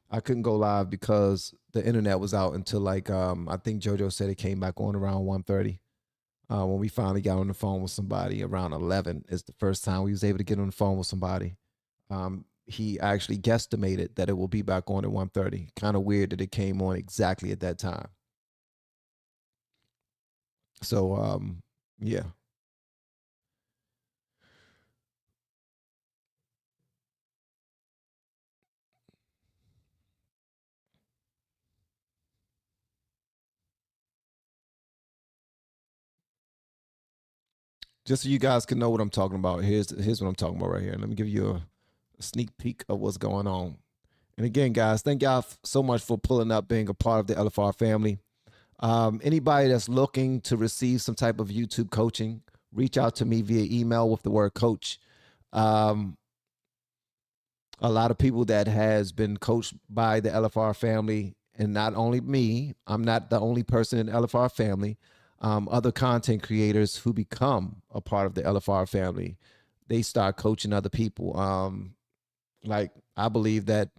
S1: I couldn't go live because the internet was out until like I think JoJo said it came back on around 1:30. When we finally got on the phone with somebody around 11 is the first time we was able to get on the phone with somebody. He actually guesstimated that it will be back on at 1:30. Kind of weird that it came on exactly at that time. So yeah. Just so you guys can know what I'm talking about, here's what I'm talking about right here. Let me give you a sneak peek of what's going on. And again, guys, thank y'all so much for pulling up, being a part of the LFR family. Anybody that's looking to receive some type of YouTube coaching, reach out to me via email with the word coach. A lot of people that has been coached by the LFR family, and not only me, I'm not the only person in the LFR family. Other content creators who become a part of the LFR family, they start coaching other people. Like I believe that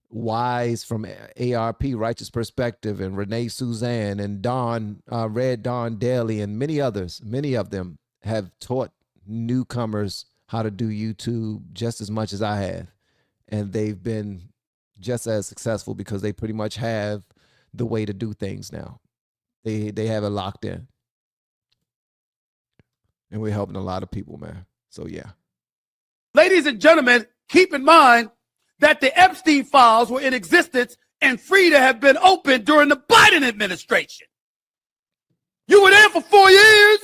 S1: Wise from ARP, Righteous Perspective, and Renee Suzanne and Dawn, Red Dawn Daily, and many others, many of them have taught newcomers how to do YouTube just as much as I have. And they've been just as successful because they pretty much have the way to do things now. They have it locked in. And we're helping a lot of people, man. So, yeah.
S6: Ladies and gentlemen, keep in mind that the Epstein files were in existence and free to have been opened during the Biden administration. You were there for 4 years.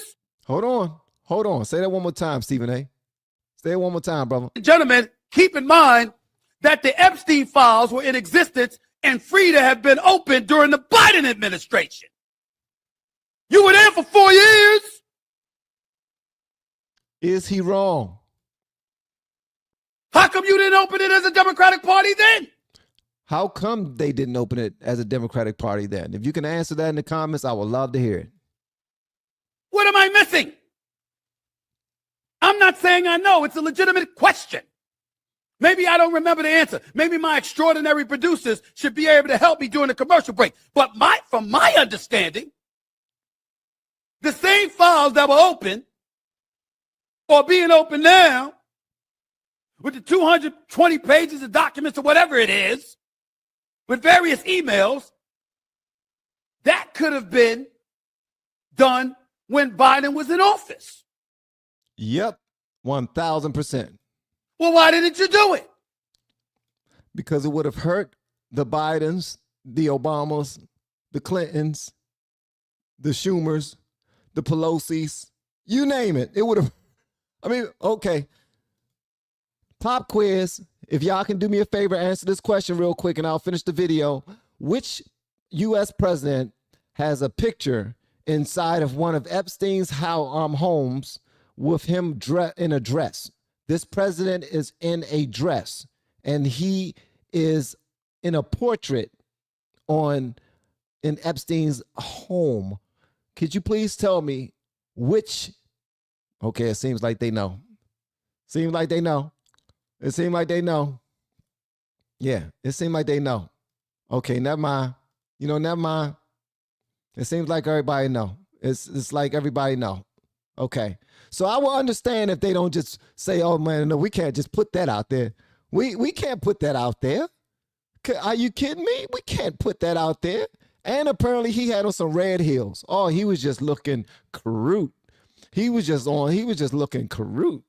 S1: Hold on. Say that one more time, Stephen A. Say it one more time, brother.
S6: Gentlemen, keep in mind that the Epstein files were in existence and free to have been opened during the Biden administration. You were there for 4 years.
S1: Is he wrong?
S6: How come you didn't open it as a Democratic Party then?
S1: How come they didn't open it as a Democratic Party then? If you can answer that in the comments, I would love to hear it.
S6: What am I missing? I'm not saying I know. It's a legitimate question. Maybe I don't remember the answer. Maybe my extraordinary producers should be able to help me during the commercial break. But from my understanding, the same files that were open or being open now with the 220 pages of documents or whatever it is, with various emails, that could have been done when Biden was in office.
S1: Yep, 1,000%.
S6: Well, why didn't you do it?
S1: Because it would have hurt the Bidens, the Obamas, the Clintons, the Schumers, the Pelosi's, you name it. It would have, okay. Pop quiz. If y'all can do me a favor, answer this question real quick and I'll finish the video. Which U.S. president has a picture inside of one of Epstein's homes with him in a dress? This president is in a dress and he is in a portrait in Epstein's home. Could you please tell me which Okay, it seems like they know. Seems like they know. It seems like they know. Yeah, it seems like they know. Okay, never mind. Never mind. It seems like everybody know. It's like everybody know. Okay. So I will understand if they don't just say, oh man, no, we can't just put that out there. We can't put that out there. Are you kidding me? We can't put that out there. And apparently he had on some red heels. Oh, he was just looking crude. He was just looking crude.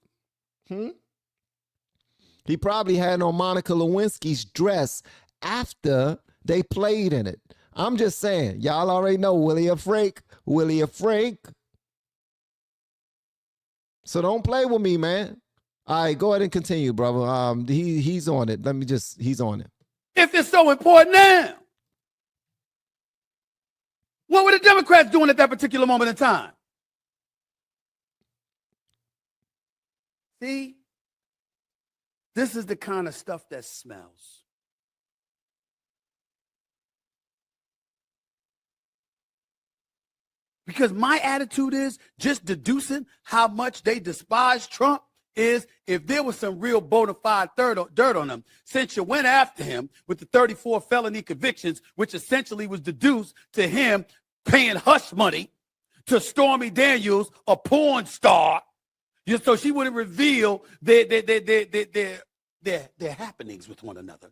S1: He probably had on Monica Lewinsky's dress after they played in it. I'm just saying, y'all already know Willie a freak. Willie a freak. So don't play with me, man. All right, go ahead and continue, brother. He's on it. He's on it.
S6: If it's so important now, what were the Democrats doing at that particular moment in time? See, this is the kind of stuff that smells. Because my attitude is just deducing how much they despise Trump is if there was some real bona fide dirt on him, since you went after him with the 34 felony convictions, which essentially was deduced to him paying hush money to Stormy Daniels, a porn star, just so she wouldn't reveal their happenings with one another.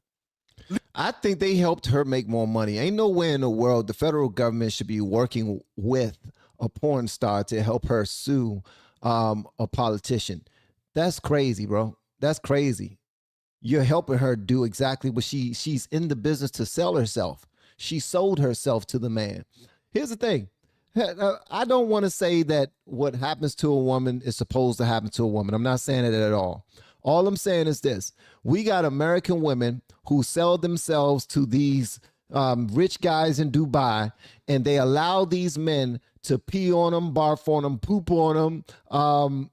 S1: I think they helped her make more money. Ain't nowhere in the world the federal government should be working with a porn star to help her sue a politician. That's crazy, bro. That's crazy. You're helping her do exactly what she's in the business to sell herself. She sold herself to the man. Here's the thing. I don't want to say that what happens to a woman is supposed to happen to a woman. I'm not saying it at all. All I'm saying is this. We got American women who sell themselves to these rich guys in Dubai, and they allow these men to pee on them, barf on them, poop on them,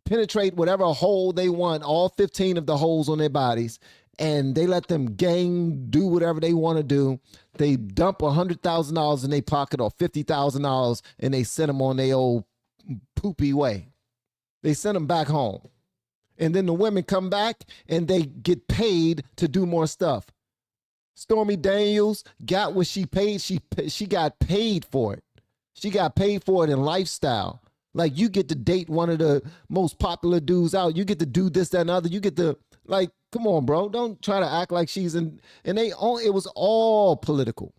S1: penetrate whatever hole they want, all 15 of the holes on their bodies, and they let them do whatever they want to do. They dump $100,000 in their pocket or $50,000, and they send them on their old poopy way. They send them back home. And then the women come back and they get paid to do more stuff. Stormy Daniels got what she paid. She got paid for it. She got paid for it in lifestyle. Like, you get to date one of the most popular dudes out. You get to do this, that, and other. You get to, like, come on, bro. Don't try to act like she's in. And it was all political.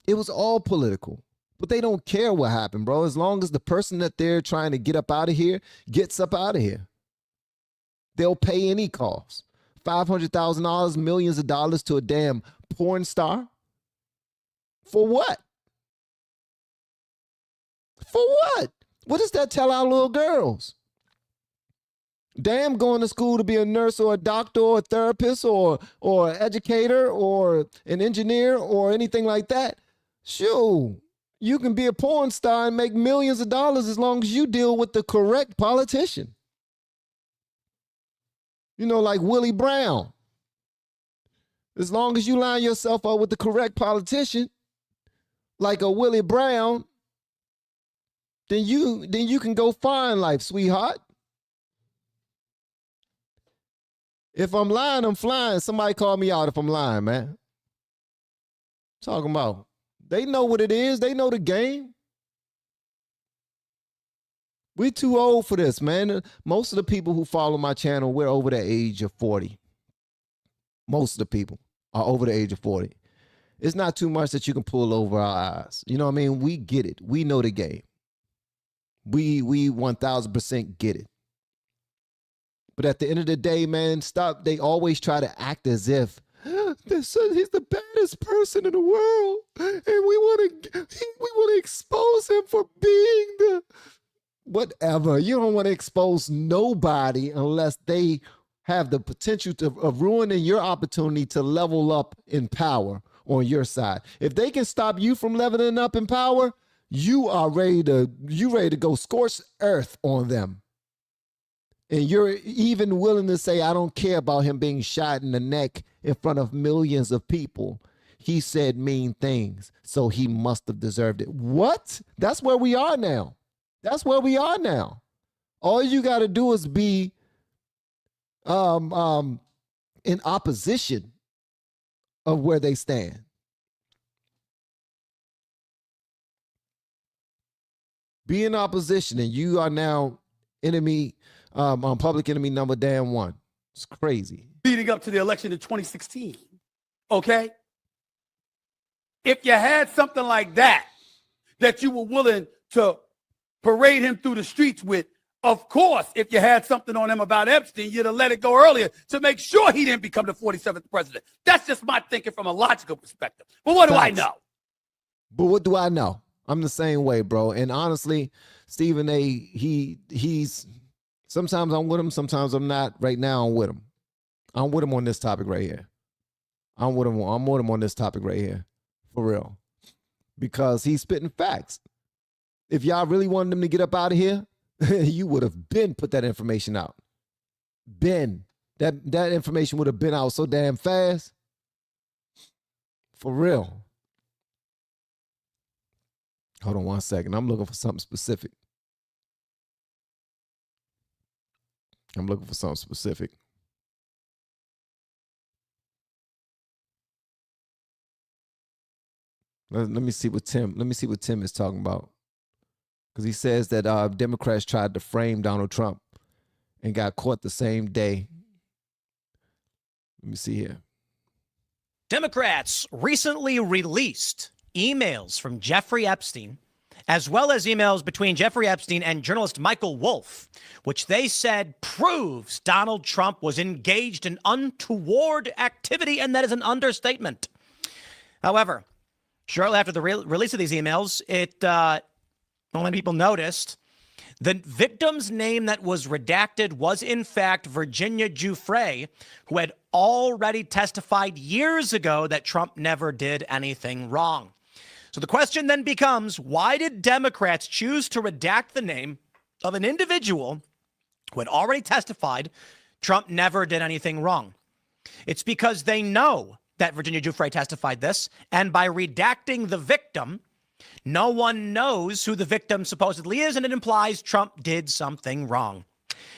S1: It was all political. But they don't care what happened, bro. As long as the person that they're trying to get up out of here gets up out of here. They'll pay any cost. $500,000, millions of dollars to a damn porn star. For what? For what? What does that tell our little girls? Damn, going to school to be a nurse or a doctor or a therapist or an educator or an engineer or anything like that. Shoo, you can be a porn star and make millions of dollars as long as you deal with the correct politician. Like Willie Brown. As long as you line yourself up with the correct politician, like a Willie Brown, then you can go fine life, sweetheart. If I'm lying, I'm flying. Somebody call me out if I'm lying, man. Talking about. They know what it is. They know the game. We're too old for this, man. Most of the people who follow my channel, we're over the age of 40. Most of the people are over the age of 40. It's not too much that you can pull over our eyes. You know what I mean? We get it. We know the game. We 1000% get it. But at the end of the day, man, stop. They always try to act as if he's the baddest person in the world, and we want to expose him for being the whatever. You don't want to expose nobody unless they have the potential of ruining your opportunity to level up in power on your side. If they can stop you from leveling up in power, you ready to go scorch earth on them. And you're even willing to say, I don't care about him being shot in the neck in front of millions of people. He said mean things, so he must have deserved it. What? That's where we are now. That's where we are now. All you got to do is be in opposition of where they stand. Be in opposition, and you are now enemy, public enemy number damn one. It's crazy.
S6: Leading up to the election in 2016. Okay? If you had something like that you were willing to parade him through the streets with, of course, if you had something on him about Epstein, you'd have let it go earlier to make sure he didn't become the 47th president. That's just my thinking from a logical perspective. But what do I know?
S1: But what do I know? I'm the same way, bro. And honestly, Stephen A., he's sometimes I'm with him, sometimes I'm not. Right now, I'm with him. I'm with him on this topic right here. I'm with him on this topic right here. For real. Because he's spitting facts. If y'all really wanted him to get up out of here, you would have been put that information out. That information would have been out so damn fast. For real. Hold on 1 second. I'm looking for something specific. Let me see what Tim is talking about. Because he says that Democrats tried to frame Donald Trump and got caught the same day. Let me see here.
S7: Democrats recently released emails from Jeffrey Epstein, as well as emails between Jeffrey Epstein and journalist Michael Wolff, which they said proves Donald Trump was engaged in untoward activity, and that is an understatement. However, shortly after the release of these emails, not many people noticed the victim's name that was redacted was, in fact, Virginia Giuffre, who had already testified years ago that Trump never did anything wrong. So the question then becomes, why did Democrats choose to redact the name of an individual who had already testified Trump never did anything wrong? It's because they know that Virginia Giuffre testified this, and by redacting the victim, no one knows who the victim supposedly is, and it implies Trump did something wrong.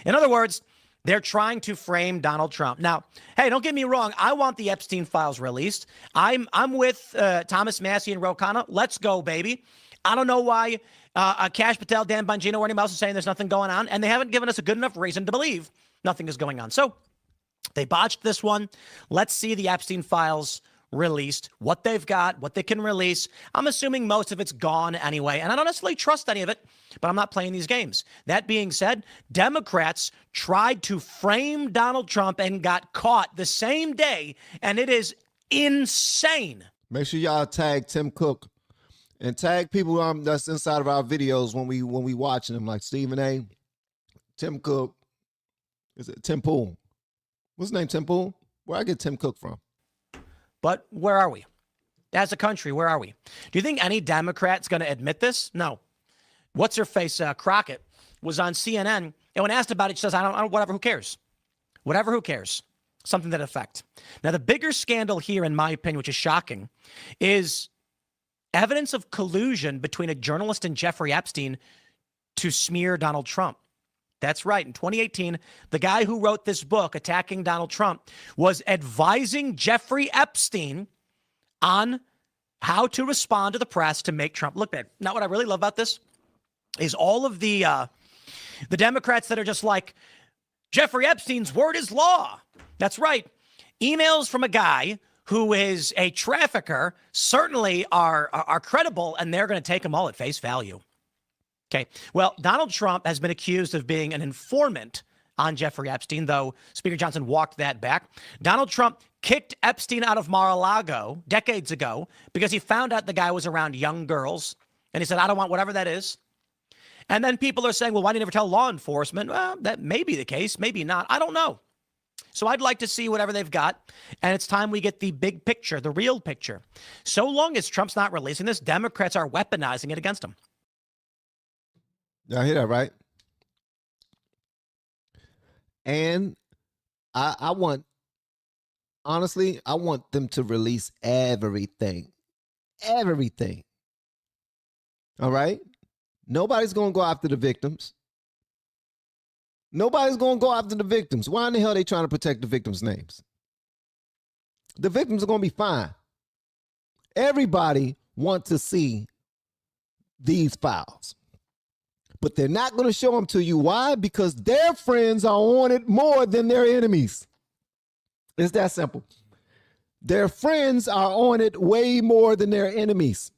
S7: In other words, they're trying to frame Donald Trump. Now, hey, don't get me wrong. I want the Epstein files released. I'm with Thomas Massey and Ro Khanna. Let's go, baby. I don't know why Kash Patel, Dan Bongino, or anyone else is saying there's nothing going on, and they haven't given us a good enough reason to believe nothing is going on. So they botched this one. Let's see the Epstein files released, what they've got, what they can release. I'm assuming most of it's gone anyway, and I don't necessarily trust any of it, but I'm not playing these games. That being said, Democrats tried to frame Donald Trump and got caught the same day, and it is insane.
S1: Make sure y'all tag Tim Cook and tag people that's inside of our videos when we watching them, like Stephen A., Tim Cook. Is it Tim Pool? What's his name, Tim Pool? Where I get Tim Cook from?
S7: But where are we? As a country, where are we? Do you think any Democrat's going to admit this? No. What's her face? Crockett was on CNN, and when asked about it, she says, I don't, whatever, who cares? Whatever, who cares? Something to that effect. Now, the bigger scandal here, in my opinion, which is shocking, is evidence of collusion between a journalist and Jeffrey Epstein to smear Donald Trump. That's right. In 2018, the guy who wrote this book attacking Donald Trump was advising Jeffrey Epstein on how to respond to the press to make Trump look bad. Now, what I really love about this is all of the Democrats that are just like, Jeffrey Epstein's word is law. That's right. Emails from a guy who is a trafficker certainly are credible, and they're going to take them all at face value. Okay, well, Donald Trump has been accused of being an informant on Jeffrey Epstein, though Speaker Johnson walked that back. Donald Trump kicked Epstein out of Mar-a-Lago decades ago because he found out the guy was around young girls, and he said, I don't want whatever that is. And then people are saying, well, why didn't you ever tell law enforcement? Well, that may be the case, maybe not. I don't know. So I'd like to see whatever they've got, and it's time we get the big picture, the real picture. So long as Trump's not releasing this, Democrats are weaponizing it against him.
S1: Y'all hear that, right? And I want, honestly, I want them to release everything. Everything. All right? Nobody's going to go after the victims. Nobody's going to go after the victims. Why in the hell are they trying to protect the victims' names? The victims are going to be fine. Everybody wants to see these files, but they're not going to show them to you. Why? Because their friends are on it more than their enemies. It's that simple. Their friends are on it way more than their enemies.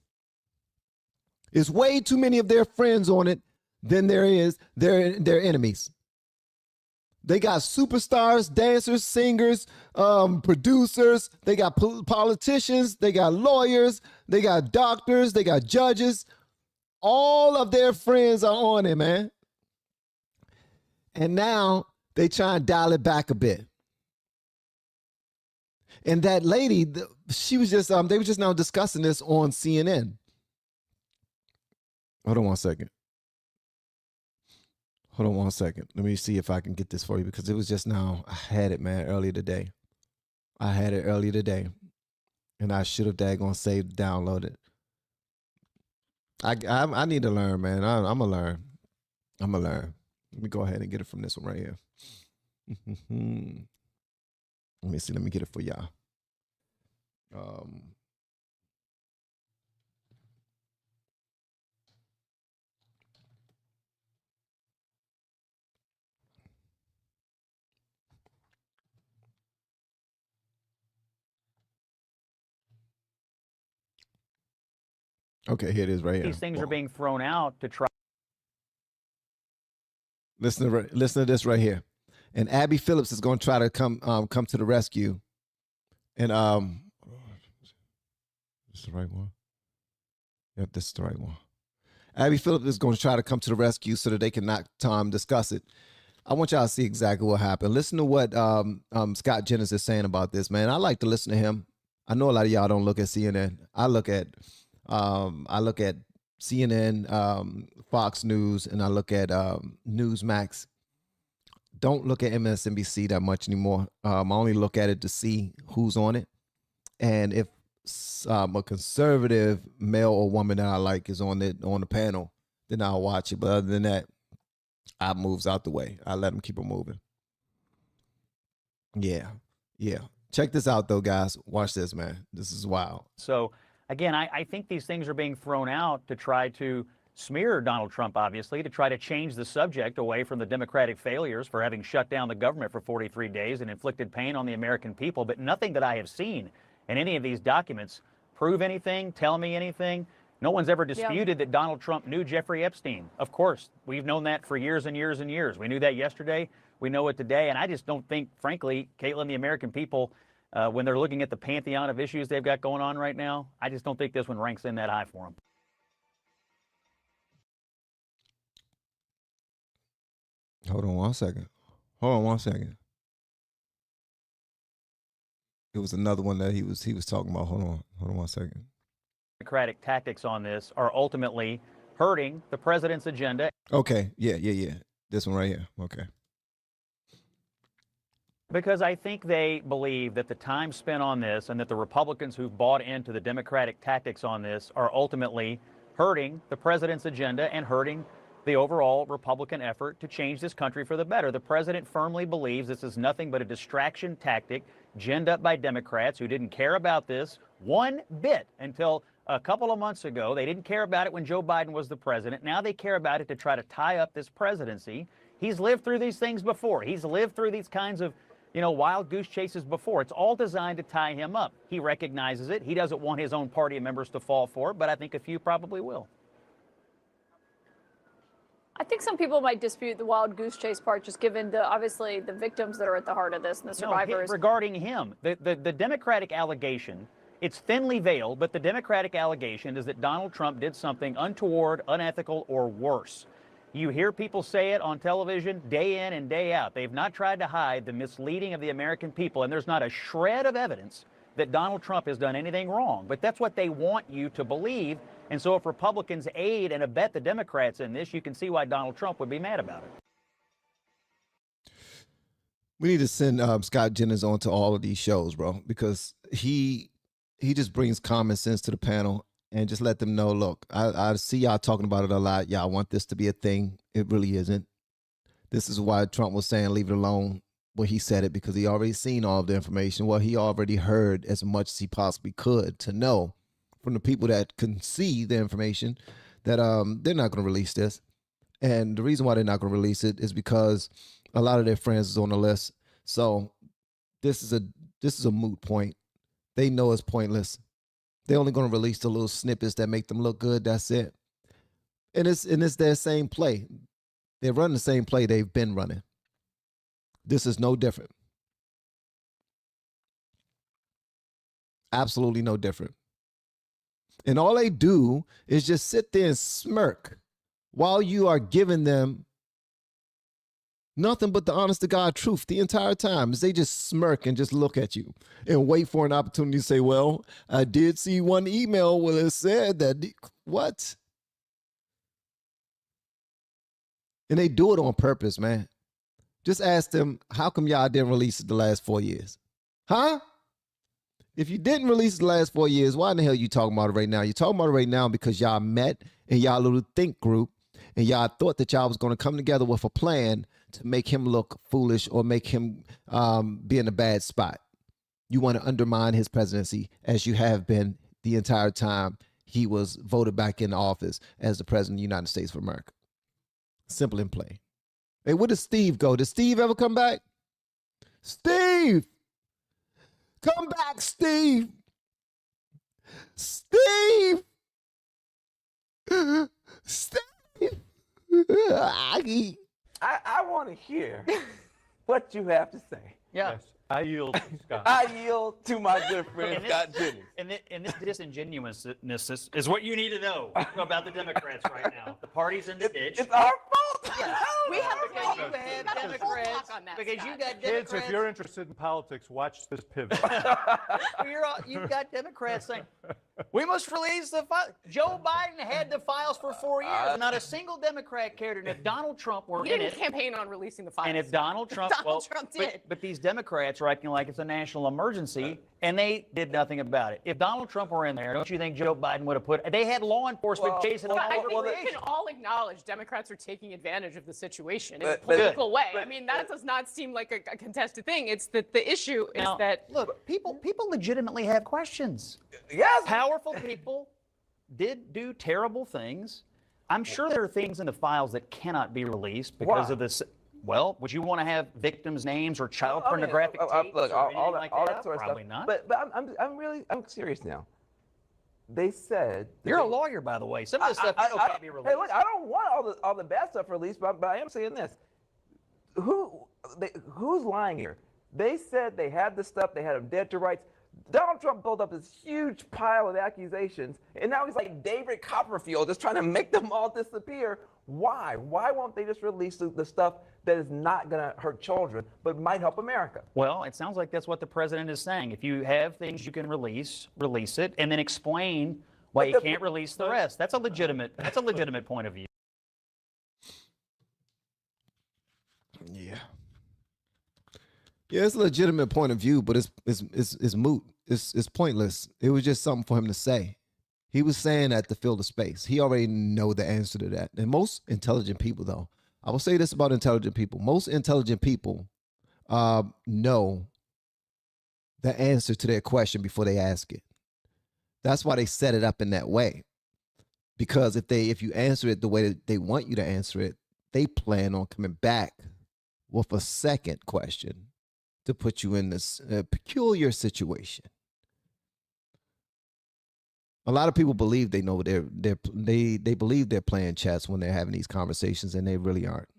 S1: It's way too many of their friends on it than there is their enemies. They got superstars, dancers, singers, producers. They got politicians. They got lawyers. They got doctors. They got judges. All of their friends are on it, man. And now they try and dial it back a bit. And that lady, she was just, they were just now discussing this on CNN. Hold on one second. Hold on one second. Let me see if I can get this for you because it was just now. I had it, man, earlier today. I had it earlier today. And I should have daggone saved, downloaded. I need to learn, man. I'm going to learn. I'm going to learn. Let me go ahead and get it from this one right here. Let me see. Let me get it for y'all. Okay, here it is right here.
S8: These things are being thrown out to try.
S1: Listen to this right here. And Abby Phillips is going to try to come to the rescue. And this is the right one. Yep, this is the right one. Abby Phillips is going to try to come to the rescue so that they can not discuss it. I want y'all to see exactly what happened. Listen to what Scott Jennings is saying about this, man. I like to listen to him. I know a lot of y'all don't look at CNN. I look at CNN, Fox News, and I look at Newsmax. Don't look at MSNBC that much anymore. I only look at it to see who's on it. And if a conservative male or woman that I like is on the panel, then I'll watch it. But other than that, I moves out the way. I let them keep it moving. Yeah. Check this out, though, guys. Watch this, man. This is wild.
S8: So, again, I think these things are being thrown out to try to smear Donald Trump, obviously, to try to change the subject away from the Democratic failures for having shut down the government for 43 days and inflicted pain on the American people. But nothing that I have seen in any of these documents prove anything, tell me anything. No one's ever disputed that Donald Trump knew Jeffrey Epstein. Of course, we've known that for years and years and years. We knew that yesterday. We know it today. And I just don't think, frankly, Caitlin, the American people, when they're looking at the pantheon of issues they've got going on right now, I just don't think this one ranks in that high for them.
S1: Hold on one second. It was another one that he was talking about. Hold on one second.
S8: Democratic tactics on this are ultimately hurting the president's agenda.
S1: Okay, yeah. This one right here. Okay.
S8: Because I think they believe that the time spent on this and that the Republicans who've bought into the Democratic tactics on this are ultimately hurting the president's agenda and hurting the overall Republican effort to change this country for the better. The president firmly believes this is nothing but a distraction tactic ginned up by Democrats who didn't care about this one bit until a couple of months ago. They didn't care about it when Joe Biden was the president. Now they care about it to try to tie up this presidency. He's lived through these things before. He's lived through these kinds of wild goose chases before. It's all designed to tie him up. He recognizes it. He doesn't want his own party members to fall for it, but I think a few probably will.
S9: I think some people might dispute the wild goose chase part, just given obviously the victims that are at the heart of this and the survivors.
S8: No, regarding him, the Democratic allegation, it's thinly veiled, but the Democratic allegation is that Donald Trump did something untoward, unethical, or worse. You hear people say it on television day in and day out. They've not tried to hide the misleading of the American people, and there's not a shred of evidence that Donald Trump has done anything wrong. But that's what they want you to believe. And so if Republicans aid and abet the Democrats in this, you can see why Donald Trump would be mad about it.
S1: We need to send Scott Jennings on to all of these shows, bro, because he just brings common sense to the panel and just let them know, look, I see y'all talking about it a lot. Y'all want this to be a thing. It really isn't. This is why Trump was saying leave it alone when he said it, because he already seen all of the information. Well, he already heard as much as he possibly could to know from the people that can see the information that they're not going to release this. And the reason why they're not going to release it is because a lot of their friends is on the list. So this is a moot point. They know it's pointless. They're only going to release the little snippets that make them look good. That's it. And it's their same play. They're running the same play they've been running. This is no different. Absolutely no different. And all they do is just sit there and smirk while you are giving them nothing but the honest to God truth the entire time. Is they just smirk and just look at you and wait for an opportunity to say, well, I did see one email where it said that. What? And they do it on purpose, man. Just ask them, how come y'all didn't release it the last 4 years? Huh? If you didn't release it the last 4 years, why in the hell are you talking about it right now? You're talking about it right now because y'all met in y'all little think group and y'all thought that y'all was going to come together with a plan to make him look foolish or make him be in a bad spot. You want to undermine his presidency as you have been the entire time he was voted back into office as the president of the United States of America. Simple and plain. Hey, where does Steve go? Did Steve ever come back? Steve! Come back, Steve! Steve! Steve!
S10: I want to hear what you have to say.
S8: Yeah.
S11: Yes, I yield to Scott.
S10: I yield to my good friend Scott Jennings.
S8: And this disingenuousness is what you need to know about the Democrats right now. The party's in the ditch.
S10: It's our fault.
S8: We have Democrats because you got Democrats.
S11: Kids, if you're interested in politics, watch this pivot.
S8: You've got Democrats saying, we must release the file. Joe Biden had the files for 4 years. Not a single Democrat cared. And if Donald Trump were
S12: He
S8: in
S12: didn't
S8: it,
S12: campaign on releasing the files.
S8: and if Donald Trump,
S12: Trump did.
S8: But these Democrats are acting like it's a national emergency, and they did nothing about it. If Donald Trump were in there, don't you think Joe Biden would have put? They had law enforcement chasing them all
S12: I
S8: over
S12: think we
S8: creation.
S12: can all acknowledge Democrats are taking advantage of the situation in a
S10: But-
S12: political way. I mean, that does not seem like a contested thing. It's that the issue is
S8: Now,
S12: that
S8: look, people legitimately have questions.
S10: Yes.
S8: Powerful people did do terrible things. I'm sure there are things in the files that cannot be released because
S10: Why?
S8: of this. Well, would you want to have victims' names or child pornographic tapes
S10: look,
S8: or
S10: all
S8: anything like
S10: that
S8: that?
S10: sort of
S8: Probably
S10: stuff.
S8: not.
S10: But I'm serious now. They said that
S8: You're a
S10: they-
S8: lawyer, by the way. Some of this stuff you know can't be released.
S10: Hey, look, I don't want all the bad stuff released, but I am saying this. Who's lying here? They said they had the stuff, they had them dead to rights. Donald Trump built up this huge pile of accusations, and now he's like David Copperfield, just trying to make them all disappear. Why? Why won't they just release the stuff that is not going to hurt children, but might help America?
S8: Well, it sounds like that's what the president is saying. If you have things you can release it, and then explain why you can't release the rest. That's a legitimate point of view.
S1: Yeah. Yeah, it's a legitimate point of view, but it's moot. It's pointless. It was just something for him to say. He was saying that to fill the space. He already know the answer to that. And most intelligent people, though, I will say this about intelligent people. Most intelligent people know the answer to their question before they ask it. That's why they set it up in that way. Because if you answer it the way that they want you to answer it, they plan on coming back with a second question to put you in this peculiar situation. A lot of people believe they know they believe they're playing chess when they're having these conversations, and they really aren't.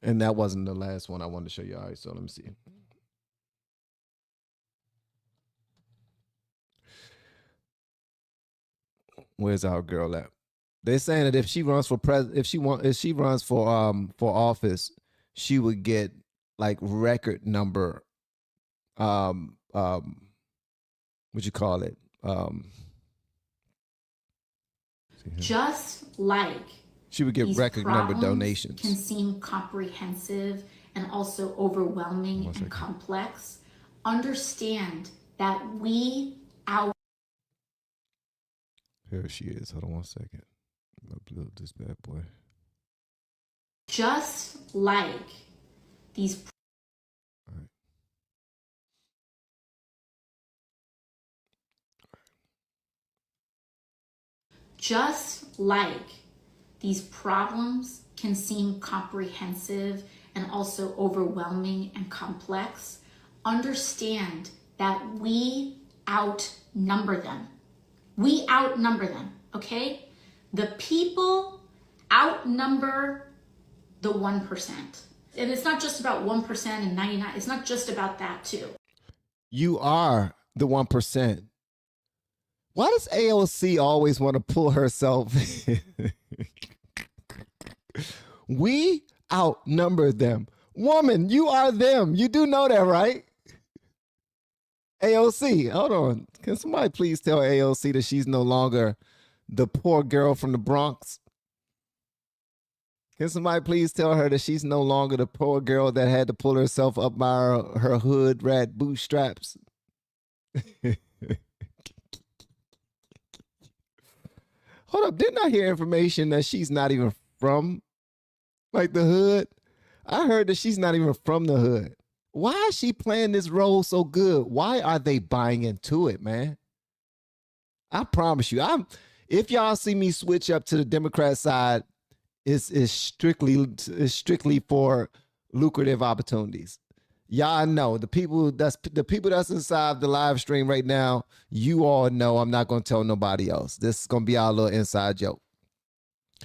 S1: And that wasn't the last one I wanted to show you. All right, so let me see. Where's our girl at? They're saying that if she runs for for office, she would get like record number what you call it?
S13: Just like
S1: she would get
S13: these
S1: record number
S13: problems
S1: donations.
S13: can seem comprehensive and also overwhelming
S1: One second.
S13: and complex, understand that
S1: Here she is. Hold on one second. I'm gonna upload this bad boy.
S13: Just like these Just like these problems can seem comprehensive and also overwhelming and complex, understand that we outnumber them. We outnumber them, okay? The people outnumber the 1%. And it's not just about 1% and 99. It's not just about that too.
S1: You are the 1%. Why does AOC always want to pull herself? We outnumber them. Woman, you are them. You do know that, right? AOC, hold on. Can somebody please tell AOC that she's no longer the poor girl from the Bronx? Can somebody please tell her that she's no longer the poor girl that had to pull herself up by her hood rat bootstraps? Hold up, didn't I hear information that she's not even from like the hood? I heard that she's not even from the hood. Why is she playing this role so good? Why are they buying into it, man? I promise you, if y'all see me switch up to the Democrat side, it's strictly for lucrative opportunities. Y'all know the people that's inside the live stream right now, you all know I'm not gonna tell nobody else. This is gonna be our little inside joke.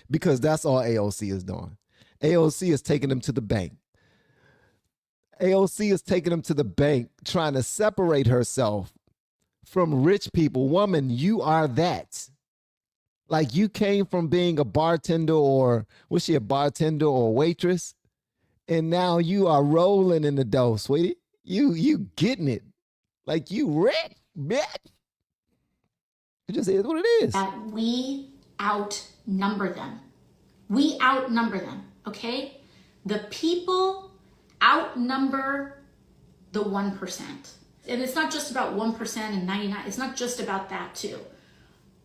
S1: Because that's all AOC is doing. AOC is taking them to the bank. AOC is taking them to the bank, trying to separate herself from rich people. Woman, you are that. Like you came from being a bartender, or was she a bartender or waitress? And now you are rolling in the dough, sweetie. You getting it. Like you rich, bitch. It just is what it is.
S13: That we outnumber them. We outnumber them, okay? The people outnumber the 1%. And it's not just about 1% and 99. It's not just about that too.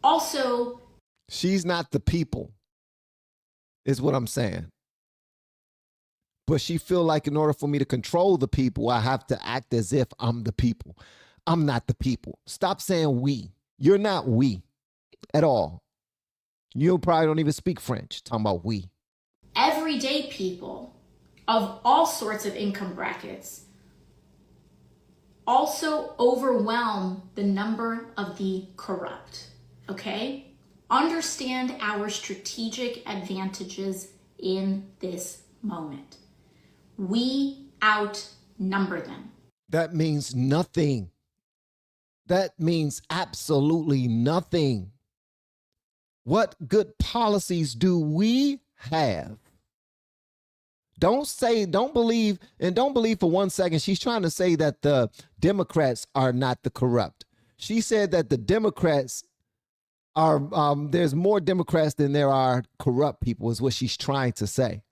S13: Also,
S1: she's not the people, is what I'm saying. But she feel like in order for me to control the people, I have to act as if I'm the people. I'm not the people. Stop saying we. You're not we at all. You probably don't even speak French. Talking about we.
S13: everyday people of all sorts of income brackets also overwhelm the number of the corrupt, okay? Understand our strategic advantages in this moment. We outnumber them.
S1: That means nothing. That means absolutely nothing. What good policies do we have? Don't believe for 1 second she's trying to say that the Democrats are not the corrupt. She said that the Democrats are, there's more Democrats than there are corrupt people, is what she's trying to say.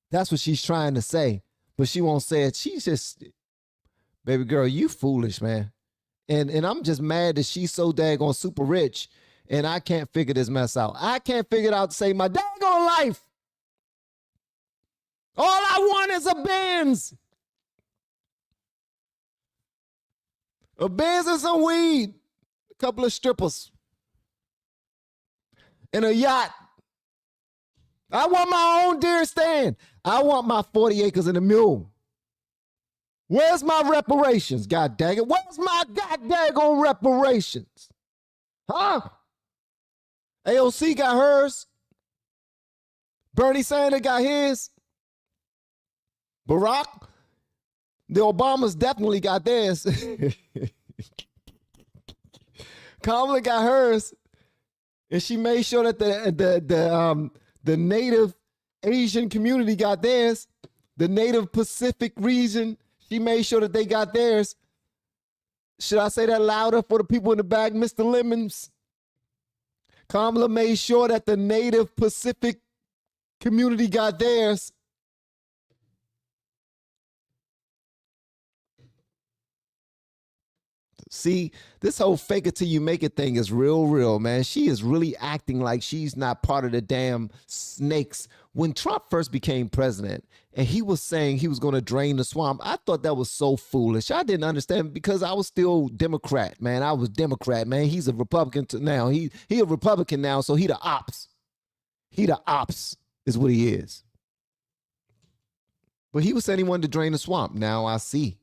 S1: That's what she's trying to say, but she won't say it. She's just, baby girl, you foolish, man. And I'm just mad that she's so daggone super rich and I can't figure this mess out. I can't figure it out to save my daggone life. All I want is a Benz. A Benz and some weed. A couple of strippers. And a yacht. I want my own deer stand. I want my 40 acres and a mule. Where's my reparations, god dang it? Where's my god daggone reparations? Huh? AOC got hers. Bernie Sanders got his. Barack, the Obamas definitely got theirs. Kamala got hers. And she made sure that the native Asian community got theirs. The native Pacific region, she made sure that they got theirs. Should I say that louder for the people in the back, Mr. Lemons? Kamala made sure that the native Pacific community got theirs. See, this whole fake it till you make it thing is real, man. She is really acting like she's not part of the damn snakes. When Trump first became president and he was saying he was going to drain the swamp, I thought that was so foolish. I didn't understand because I was still Democrat, man. I was Democrat, man. He's a Republican now. He a Republican now, so he the ops. He the ops is what he is. But he was saying he wanted to drain the swamp. Now I see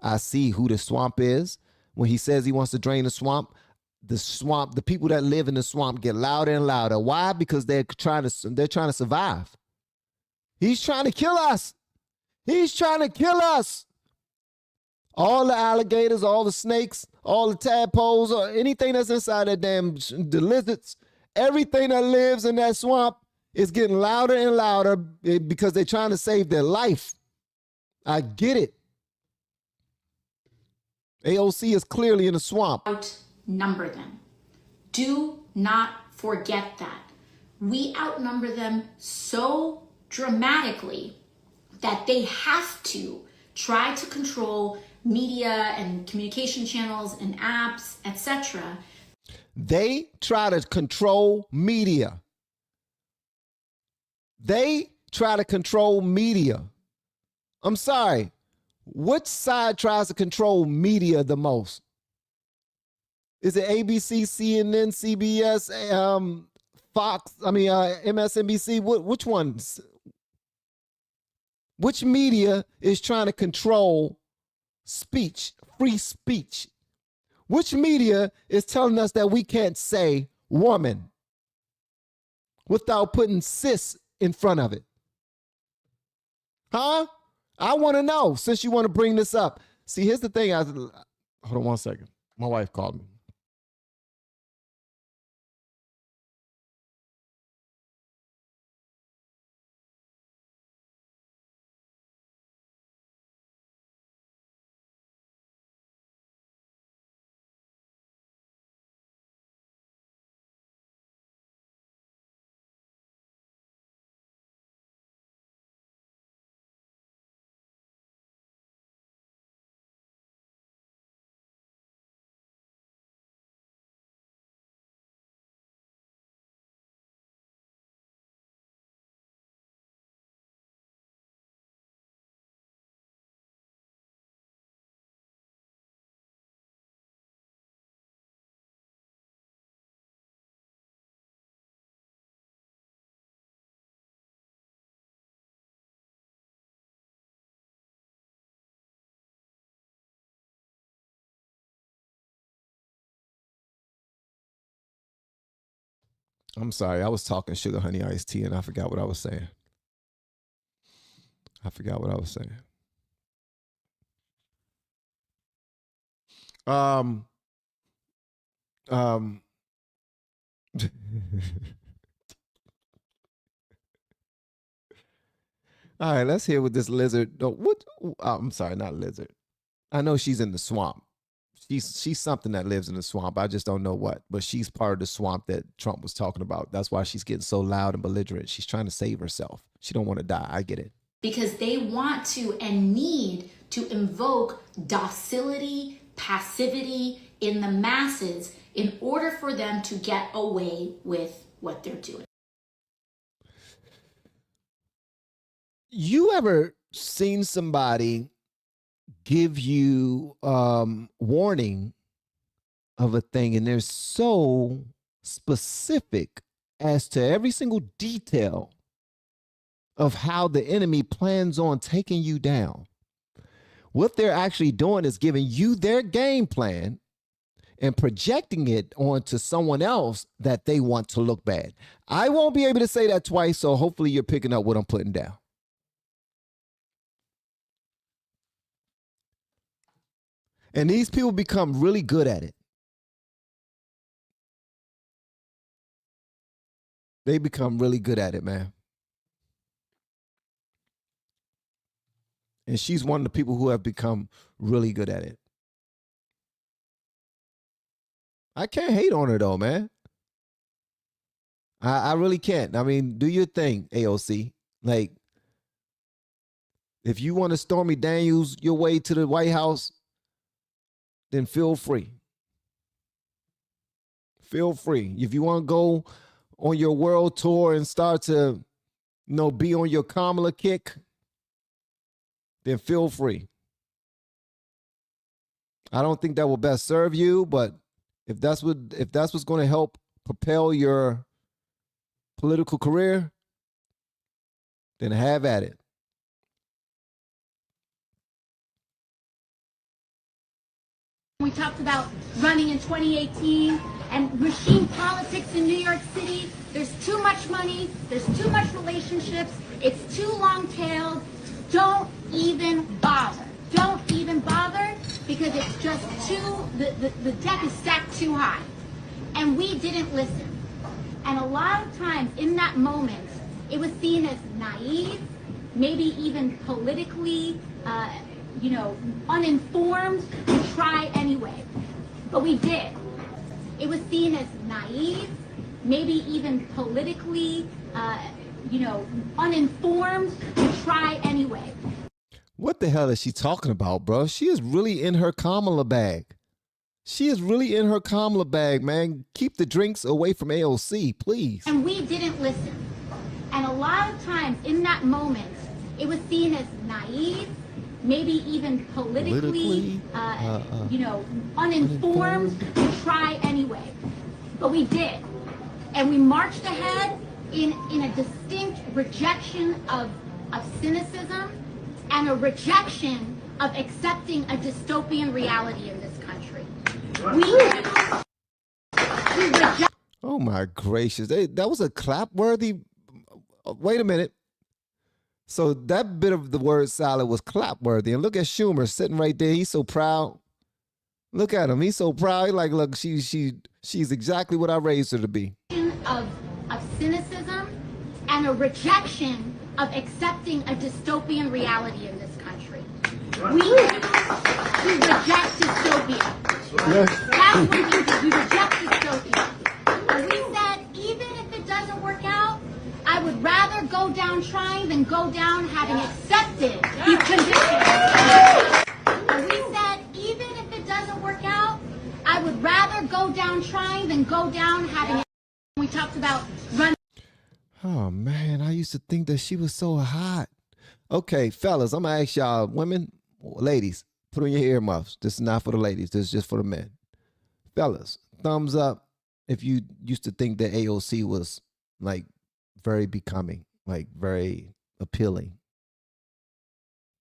S1: who the swamp is. When he says he wants to drain the swamp, the people that live in the swamp get louder and louder. Why? Because they're trying to survive. He's trying to kill us. He's trying to kill us. All the alligators, all the snakes, all the tadpoles, or anything that's inside that the lizards, everything that lives in that swamp is getting louder and louder because they're trying to save their life. I get it. AOC is clearly in the swamp.
S13: Outnumber them. Do not forget that. We outnumber them so dramatically that they have to try to control media and communication channels and apps, etc.
S1: They try to control media. They try to control media. I'm sorry. Which side tries to control media the most? Is it ABC, CNN, CBS, Fox? MSNBC? Which ones? Which media is trying to control speech, free speech? Which media is telling us that we can't say woman without putting cis in front of it? Huh? I want to know, since you want to bring this up. See, here's the thing. Hold on 1 second. My wife called me. I'm sorry. I was talking sugar, honey, iced tea, and I forgot what I was saying. Um, um, all right, let's hear what this lizard. No, what? I'm sorry, not lizard. I know she's in the swamp. She's something that lives in the swamp. I just don't know what, but she's part of the swamp that Trump was talking about. That's why she's getting so loud and belligerent. She's trying to save herself. She don't want to die. I get it.
S13: Because they want to and need to invoke docility, passivity in the masses in order for them to get away with what they're doing.
S1: You ever seen somebody give you warning of a thing and they're so specific as to every single detail of how the enemy plans on taking you down? What they're actually doing is giving you their game plan and projecting it onto someone else that they want to look bad. I won't be able to say that twice, so hopefully you're picking up what I'm putting down. And these people become really good at it. They become really good at it, man. And she's one of the people who have become really good at it. I can't hate on her though, man. I really can't. I mean, do your thing, AOC. Like, if you want to Stormy Daniels your way to the White House, then feel free. Feel free. If you want to go on your world tour and start to, be on your Kamala kick, then feel free. I don't think that will best serve you, but if that's what's going to help propel your political career, then have at it.
S13: We talked about running in 2018 and machine politics in New York City. There's too much money. There's too much relationships. It's too long-tailed. Don't even bother. Don't even bother because it's just the deck is stacked too high. And we didn't listen. And a lot of times in that moment, it was seen as naive, maybe even politically, uninformed to try anyway. But we did. It was seen as naive, maybe even politically, uninformed to try anyway.
S1: What the hell is she talking about, bro? She is really in her Kamala bag. She is really in her Kamala bag, man. Keep the drinks away from AOC, please.
S13: And we didn't listen. And a lot of times in that moment, it was seen as naive, maybe even politically, uninformed to try anyway. But we did. And we marched ahead in a distinct rejection of cynicism and a rejection of accepting a dystopian reality in this country.
S1: Oh my gracious. That was a clap-worthy. Wait a minute. So that bit of the word salad was clap-worthy. And look at Schumer sitting right there. He's so proud. Look at him. He's so proud. Like, look, she's exactly what I raised her to be.
S13: Of cynicism and a rejection of accepting a dystopian reality in this country. We reject dystopia. That's what we do. We reject dystopia. And we said, even if it doesn't work out, I would rather go down trying than go down having accepted these conditions. And we said, even if it doesn't work out, I would rather go down trying than go down having. We talked about running.
S1: Oh man, I used to think that she was so hot. Okay, fellas, I'm gonna ask y'all, women, ladies, put on your earmuffs. This is not for the ladies. This is just for the men. Fellas, thumbs up if you used to think that AOC was like very becoming, like very appealing.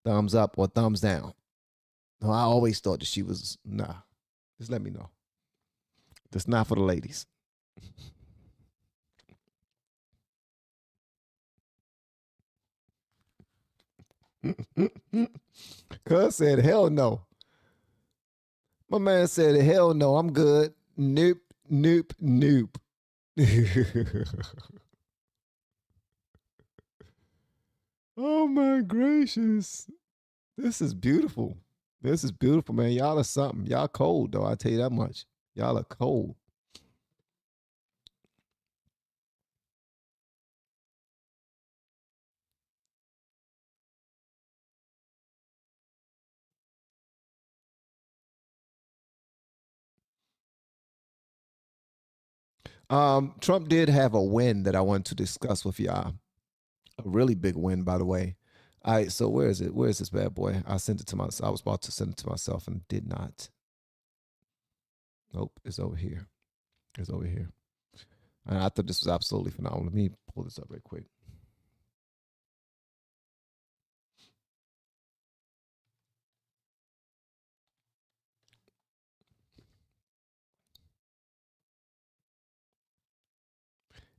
S1: Thumbs up or thumbs down. No, I always thought that she was, nah. Just let me know. That's not for the ladies. Cuz said, hell no. My man said, hell no, I'm good. Nope, nope, nope. Oh my gracious. This is beautiful. This is beautiful, man. Y'all are something. Y'all cold, though. I tell you that much. Y'all are cold. Trump did have a win that I wanted to discuss with y'all. A really big win, by the way. All right, so where is it? Where is this bad boy? I sent it to myself. I was about to send it to myself and did not. Nope, it's over here. It's over here. And I thought this was absolutely phenomenal. Let me pull this up real quick.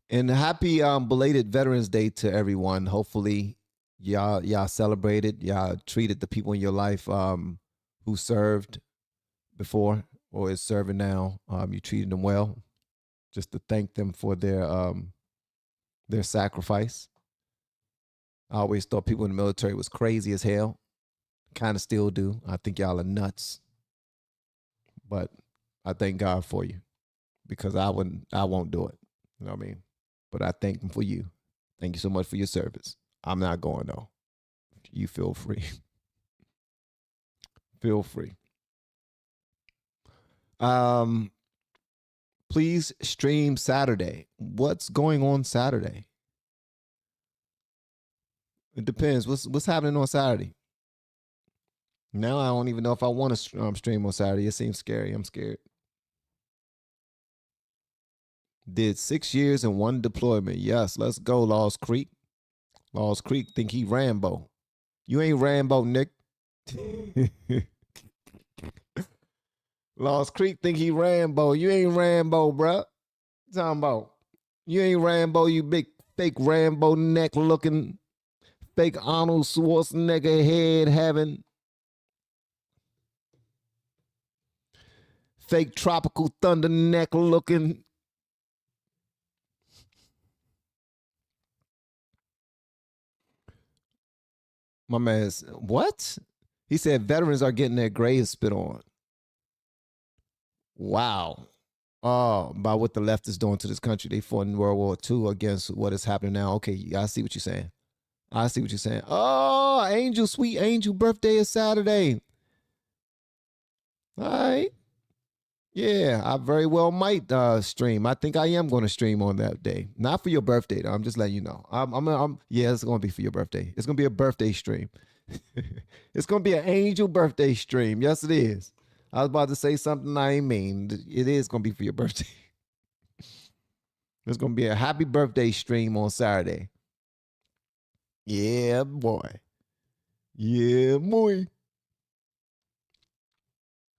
S1: And happy belated Veterans Day to everyone. Hopefully, y'all celebrated. Y'all treated the people in your life who served before or is serving now. You treated them well, just to thank them for their sacrifice. I always thought people in the military was crazy as hell. Kind of still do. I think y'all are nuts. But I thank God for you because I won't do it. You know what I mean? But I thank him for you. Thank you so much for your service. I'm not going though. You feel free. Feel free. Please stream Saturday. What's going on Saturday? It depends. What's happening on Saturday? Now I don't even know if I want to stream on Saturday. It seems scary. I'm scared. Did 6 years in one deployment. Yes, let's go, Lost Creek. Lost Creek think he Rambo. You ain't Rambo, Nick. Lost Creek think he Rambo. You ain't Rambo, bruh. Talking about. You ain't Rambo, you big fake Rambo neck looking, fake Arnold Schwarzenegger head having, fake Tropical Thunder neck looking. My man's, what? He said veterans are getting their graves spit on. Wow. Oh, by what the left is doing to this country. They fought in World War II against what is happening now. Okay, I see what you're saying. I see what you're saying. Oh, Angel, sweet Angel, birthday is Saturday. All right. Yeah, I very well might stream. I think I am going to stream on that day. Not for your birthday, though. I'm just letting you know. Yeah, it's going to be for your birthday. It's going to be a birthday stream. It's going to be an Angel birthday stream. Yes, it is. I was about to say something I ain't mean. It is going to be for your birthday. It's going to be a happy birthday stream on Saturday. Yeah, boy. Yeah, boy.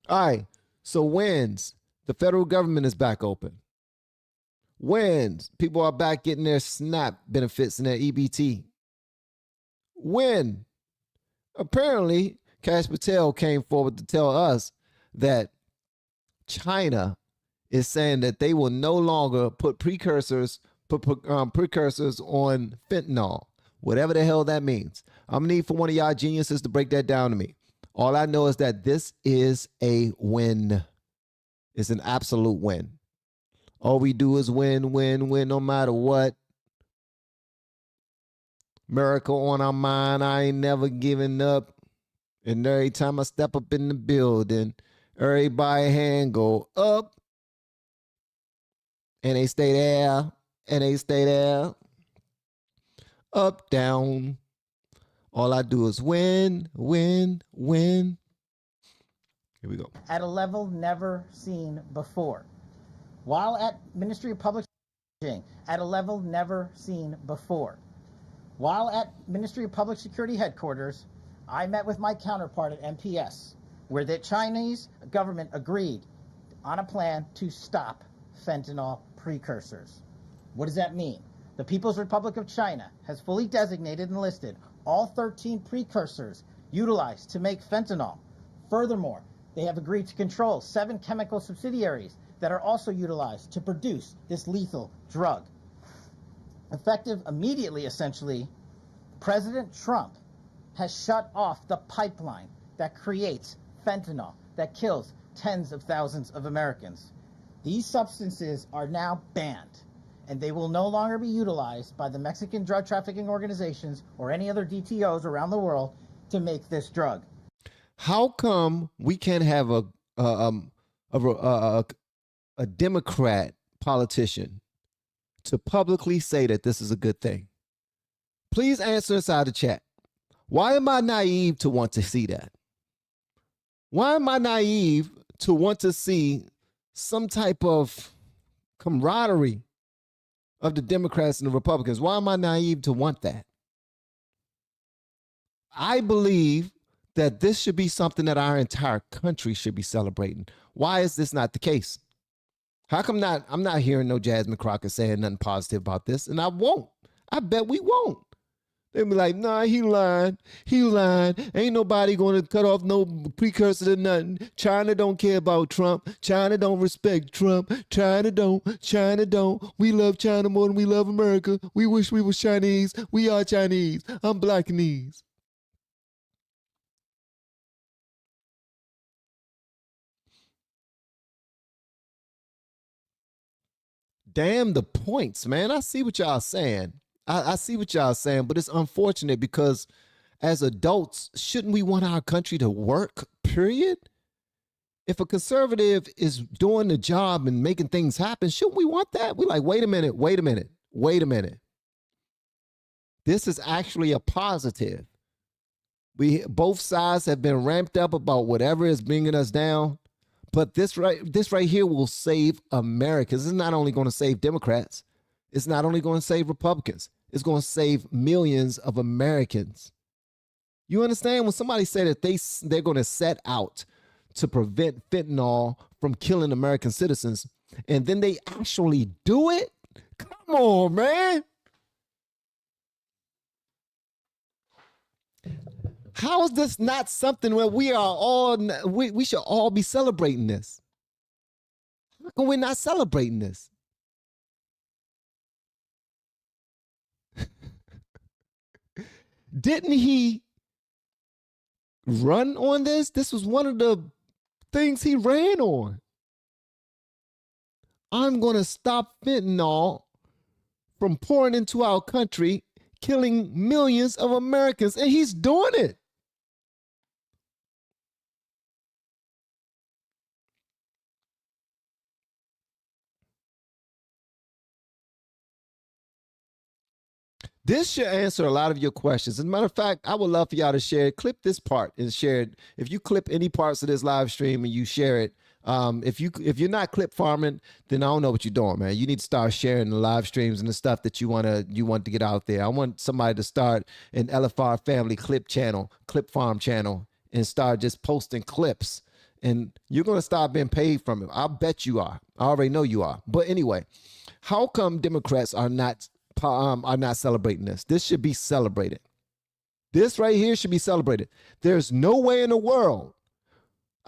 S1: All right. So wins. The federal government is back open. Wins. People are back getting their SNAP benefits and their EBT. When apparently Kash Patel came forward to tell us that China is saying that they will no longer put precursors on fentanyl, whatever the hell that means. I'm gonna need for one of y'all geniuses to break that down to me. All I know is that this is a win. It's an absolute win. All we do is win, win, win, no matter what. America on our mind. I ain't never giving up. And every time I step up in the building, everybody hand go up. And they stay there. And they stay there. Up, down. All I do is win, win, win. Here we go.
S14: At a level never seen before. While at Ministry of Public at a level never seen before. While at Ministry of Public Security headquarters, I met with my counterpart at MPS, where the Chinese government agreed on a plan to stop fentanyl precursors. What does that mean? The People's Republic of China has fully designated and listed all 13 precursors utilized to make fentanyl. Furthermore, they have agreed to control 7 chemical subsidiaries that are also utilized to produce this lethal drug. Effective immediately, essentially, President Trump has shut off the pipeline that creates fentanyl that kills tens of thousands of Americans. These substances are now banned, and they will no longer be utilized by the Mexican drug trafficking organizations or any other DTOs around the world to make this drug.
S1: How come we can't have a Democrat politician to publicly say that this is a good thing? Please answer inside the chat. Why am I naive to want to see that? Why am I naive to want to see some type of camaraderie of the Democrats and the Republicans? Why am I naive to want that? I believe that this should be something that our entire country should be celebrating. Why is this not the case? How come not? I'm not hearing no Jasmine Crockett saying nothing positive about this, and I won't. I bet we won't. They'll be like, nah, he lying. He lying. Ain't nobody going to cut off no precursor to nothing. China don't care about Trump. China don't respect Trump. China don't. China don't. We love China more than we love America. We wish we was Chinese. We are Chinese. I'm Blackanese. Damn the points, man. I see what y'all saying. I see what y'all saying, but it's unfortunate because as adults, shouldn't we want our country to work, period? If a conservative is doing the job and making things happen, shouldn't we want that? We're like, wait a minute. This is actually a positive. Both sides have been ramped up about whatever is bringing us down, but this right here will save Americans. It's not only going to save Democrats. It's not only going to save Republicans. It's going to save millions of Americans. You understand when somebody say that they're going to set out to prevent fentanyl from killing American citizens, and then they actually do it? Come on, man. How is this not something where we should all be celebrating this? How come we're not celebrating this? Didn't he run on this? This was one of the things he ran on. I'm going to stop fentanyl from pouring into our country, killing millions of Americans, and he's doing it. This should answer a lot of your questions. As a matter of fact, I would love for y'all to share it. Clip this part and share it. If you clip any parts of this live stream and you share it, if you're not clip farming, then I don't know what you're doing, man. You need to start sharing the live streams and the stuff that you want to get out there. I want somebody to start an LFR Family clip farm channel, and start just posting clips. And you're gonna start being paid from it. I'll bet you are. I already know you are. But anyway, how come Democrats are not celebrating this? This should be celebrated. This right here should be celebrated. There's no way in the world.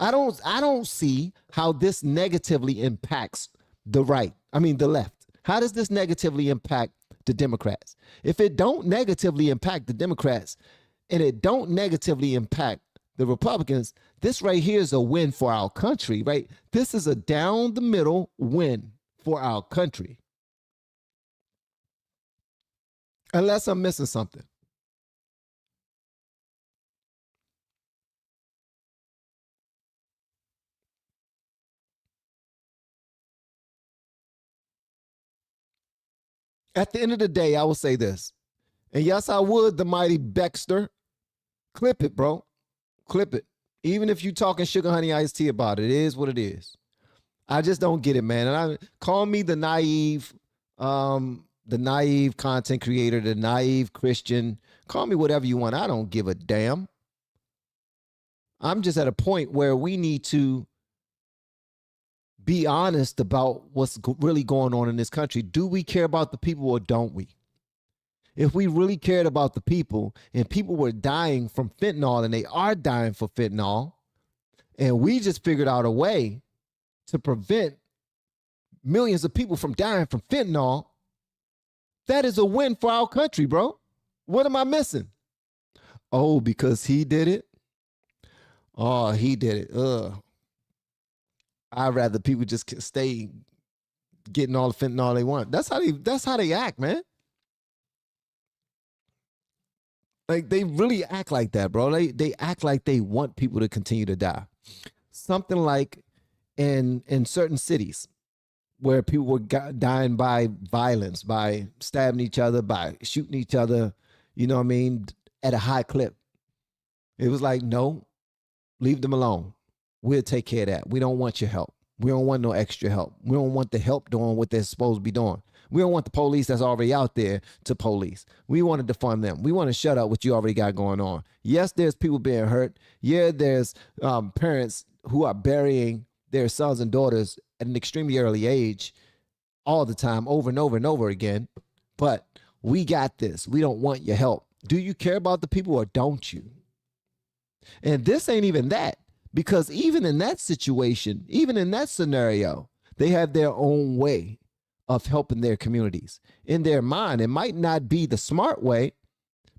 S1: I don't see how this negatively impacts the left. How does this negatively impact the Democrats? If it don't negatively impact the Democrats and it don't negatively impact the Republicans, this right here is a win for our country, right? This is a down the middle win for our country. Unless I'm missing something. At the end of the day, I will say this. And yes, I would, the mighty Baxter. Clip it, bro. Clip it. Even if you talking sugar honey iced tea about it, it is what it is. I just don't get it, man. And call me the naive content creator, the naive Christian. Call me whatever you want. I don't give a damn. I'm just at a point where we need to be honest about what's really going on in this country. Do we care about the people or don't we? If we really cared about the people and people were dying from fentanyl, and they are dying for fentanyl, and we just figured out a way to prevent millions of people from dying from fentanyl, that is a win for our country, bro. What am I missing? Oh, because he did it? Oh, he did it. I'd rather people just stay getting all the fentanyl they want. That's how they act, man. Like, they really act like that, bro. They act like they want people to continue to die. Something like in certain cities where people were dying by violence, by stabbing each other, by shooting each other, you know what I mean, at a high clip. It was like, no, leave them alone. We'll take care of that. We don't want your help. We don't want no extra help. We don't want the help doing what they're supposed to be doing. We don't want the police that's already out there to police. We want to defund them. We want to shut up what you already got going on. Yes, there's people being hurt. Yeah, there's parents who are burying their sons and daughters at an extremely early age all the time, over and over and over again. But we got this. We don't want your help. Do you care about the people or don't you? And this ain't even that. Because even in that situation, even in that scenario, they have their own way of helping their communities. In their mind, it might not be the smart way,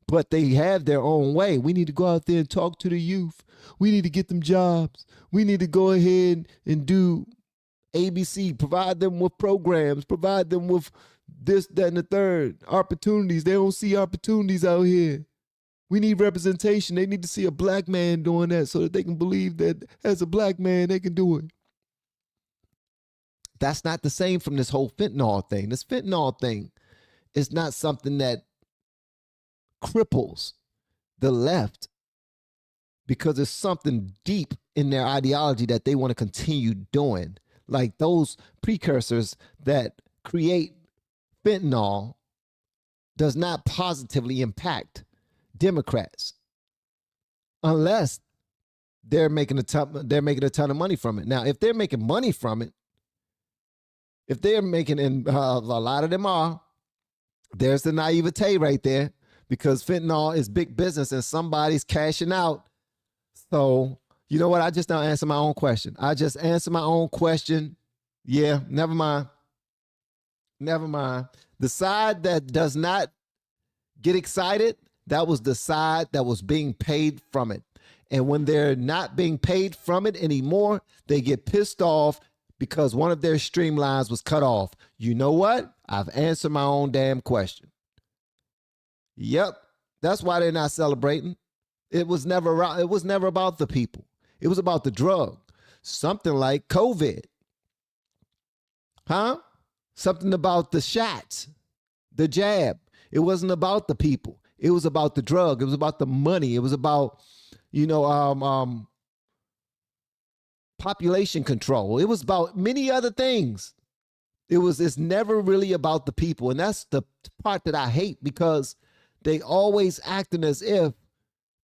S1: but they have their own way. We need to go out there and talk to the youth. We need to get them jobs. We need to go ahead and do ABC, provide them with programs, provide them with this, that, and the third, opportunities. They don't see opportunities out here. We need representation. They need to see a black man doing that so that they can believe that as a black man, they can do it. That's not the same from this whole fentanyl thing. This fentanyl thing is not something that cripples the left because there's something deep in their ideology that they want to continue doing. Like those precursors that create fentanyl does not positively impact Democrats unless they're making a ton of money from it. Now, if they're making money from it, if they're making, and a lot of them are, there's the naivete right there, because fentanyl is big business and somebody's cashing out. So, you know what? I just now answer my own question. I just answer my own question. Yeah, never mind. Never mind. The side that does not get excited, that was the side that was being paid from it. And when they're not being paid from it anymore, they get pissed off because one of their streamlines was cut off. You know what? I've answered my own damn question. Yep. That's why they're not celebrating. It was never about the people. It was about the drug. Something like COVID. Huh? Something about the shots, the jab. It wasn't about the people. It was about the drug. It was about the money. It was about, population control. It was about many other things. It's never really about the people. And that's the part that I hate, because they always acting as if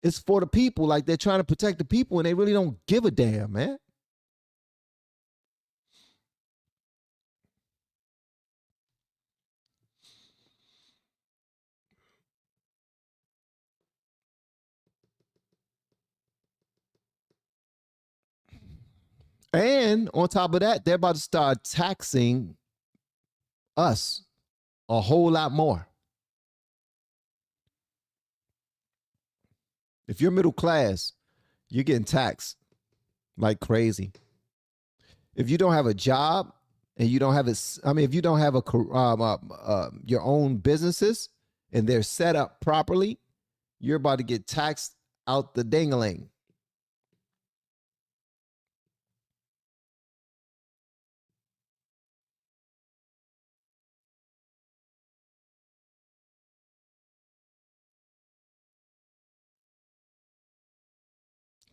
S1: it's for the people, like they're trying to protect the people, and they really don't give a damn, man. And on top of that, they're about to start taxing us a whole lot more. If you're middle class, you're getting taxed like crazy. If you don't have a job and you don't have if you don't have your own businesses and they're set up properly, you're about to get taxed out the ding-a-ling.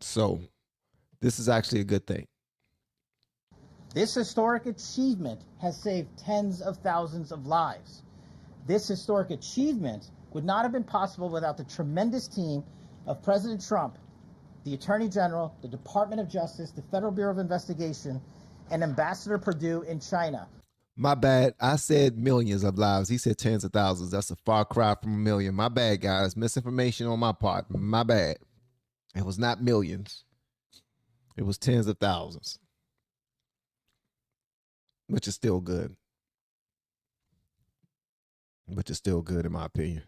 S1: So this is actually a good thing.
S14: This historic achievement has saved tens of thousands of lives. This historic achievement would not have been possible without the tremendous team of President Trump, the Attorney General, the Department of Justice, the Federal Bureau of Investigation, and Ambassador Perdue in China. My bad. I said millions of lives. He said tens of thousands. That's a far cry from a million. My bad, guys. Misinformation on my part. My bad. It was not millions. It was tens of thousands, which is still good. Which is still good in my opinion.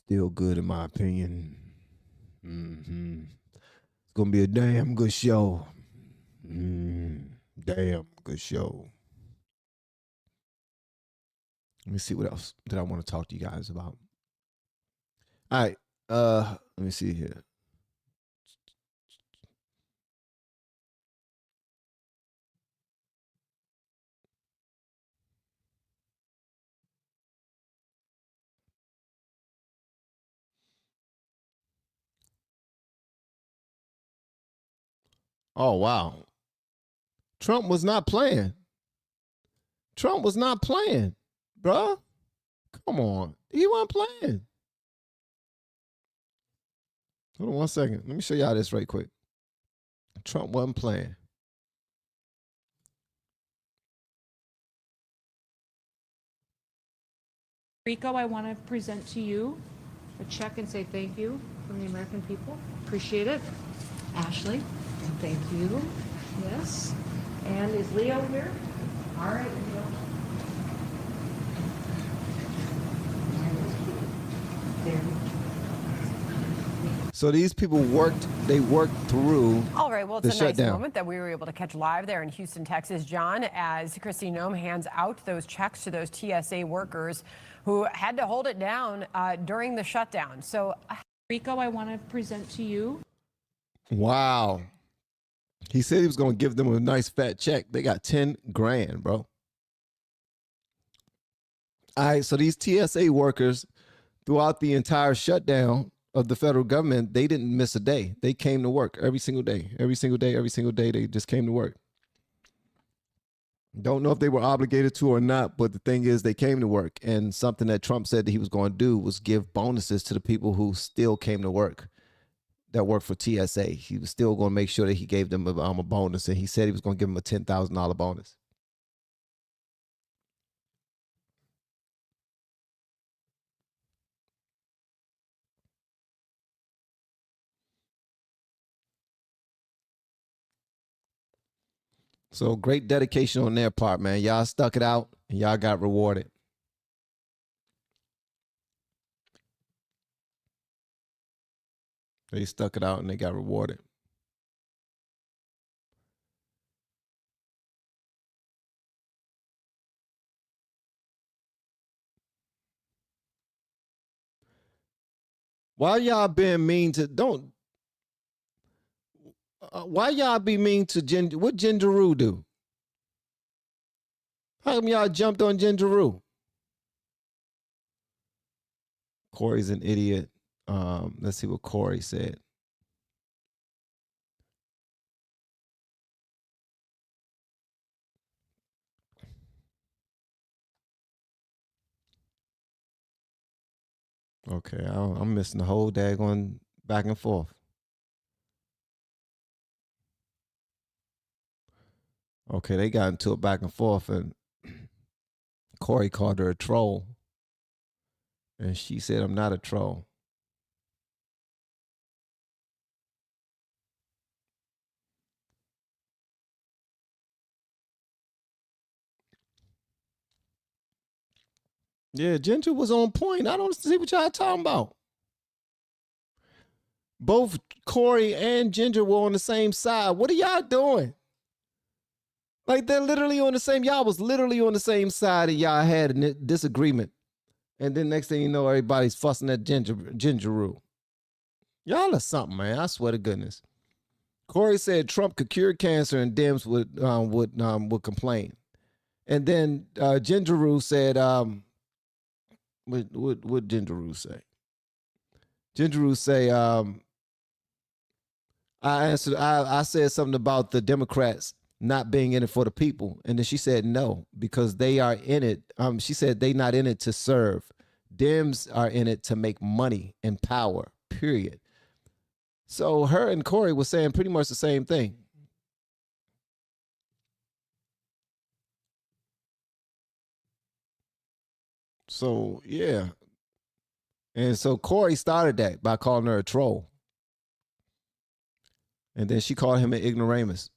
S14: Still good in my opinion. It's going to be a damn good show. Damn good show. Let me see what else that I want to talk to you guys about. All right. Let me see here. Oh, wow. Trump was not playing. Trump was not playing, bruh. Come on. He wasn't playing. Hold on one second. Let me show y'all this right quick. Trump wasn't playing.
S15: Rico, I want to present to you a check and say thank you from the American people. Appreciate it. Ashley, thank you. Yes. And is Leo here? All right, Leo.
S1: So these people worked through
S16: All right. right, well,
S1: the
S16: it's a nice
S1: shutdown.
S16: moment that we were able to catch live there in Houston, Texas, John, as Christine Noem hands out those checks to those TSA workers who had to hold it down during the shutdown. So,
S15: Rico, I want to present to you.
S1: Wow. He said he was going to give them a nice fat check. They got 10 grand, bro. All right, so these TSA workers, throughout the entire shutdown of the federal government, they didn't miss a day. They came to work every single day. Every single day, every single day, they just came to work. Don't know if they were obligated to or not, but the thing is they came to work. And something that Trump said that he was going to do was give bonuses to the people who still came to work, that worked for TSA. He was still going to make sure that he gave them a bonus. And he said he was going to give them a $10,000 bonus. So great dedication on their part, man. Y'all stuck it out and y'all got rewarded. They stuck it out and they got rewarded. Why y'all being mean to why y'all be mean to Ginger? What Ginger Rue do? How come y'all jumped on Ginger Rue? Corey's an idiot. Let's see what Corey said. Okay, I'm missing the whole day going back and forth. Okay, they got into it back and forth, and Corey called her a troll. And she said, I'm not a troll. Yeah, Ginger was on point. I don't see what y'all talking about. Both Corey and Ginger were on the same side. What are y'all doing? Like, they're literally on the same, y'all was literally on the same side and y'all had a disagreement. And then next thing you know, everybody's fussing at Ginger Rue. Y'all are something, man. I swear to goodness. Corey said Trump could cure cancer and Dems would complain. And then Ginger Rue said, what Ginger Rue say? Ginger Rue say, I said something about the Democrats not being in it for the people. And then she said no, because they are in it. She said they not in it to serve. Dems are in it to make money and power, period. So her and Corey were saying pretty much the same thing. So, yeah. And so Corey started that by calling her a troll. And then she called him an ignoramus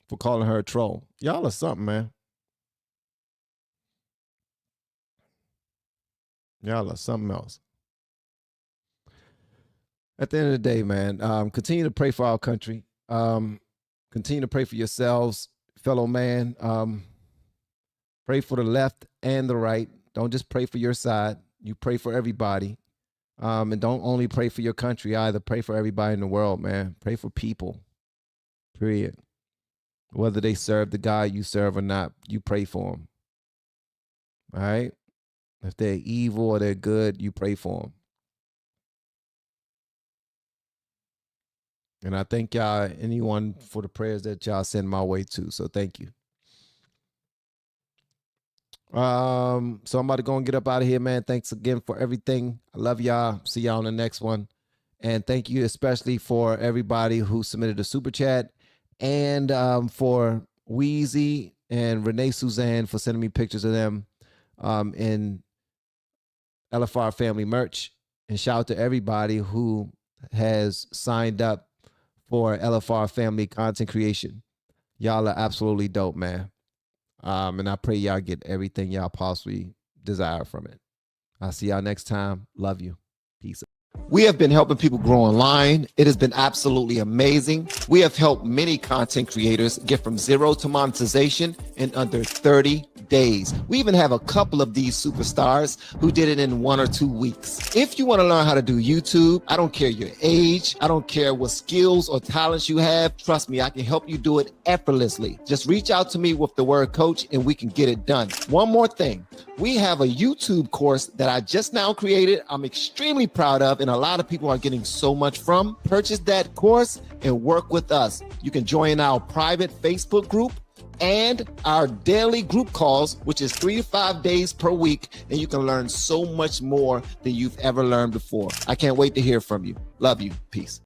S1: for calling her a troll. Y'all are something, man. Y'all are something else. At the end of the day, man, continue to pray for our country. Continue to pray for yourselves, fellow man. Pray for the left and the right. Don't just pray for your side. You pray for everybody. And don't only pray for your country either. Pray for everybody in the world, man. Pray for people, period. Whether they serve the God you serve or not, you pray for them. All right? If they're evil or they're good, you pray for them. And I thank y'all, anyone, for the prayers that y'all send my way too. So thank you. So I'm about to go and get up out of here, man. Thanks again for everything. I love y'all. See y'all on the next one. And thank you especially for everybody who submitted a super chat, and for Wheezy and Renee Suzanne for sending me pictures of them in LFR Family merch. And shout out to everybody who has signed up for LFR Family content creation. Y'all are absolutely dope, man. And I pray y'all get everything y'all possibly desire from it. I'll see y'all next time. Love you. Peace. We have been helping people grow online. It has been absolutely amazing. We have helped many content creators get from zero to monetization in under 30 days. We even have a couple of these superstars who did it in 1 or 2 weeks. If you want to learn how to do YouTube, I don't care your age, I don't care what skills or talents you have. Trust me, I can help you do it effortlessly. Just reach out to me with the word coach and we can get it done. One more thing. We have a YouTube course that I just now created. I'm extremely proud of, and a lot of people are getting so much from. Purchase that course and work with us. You can join our private Facebook group and our daily group calls, which is 3 to 5 days per week, and you can learn so much more than you've ever learned before. I can't wait to hear from you. Love you. Peace.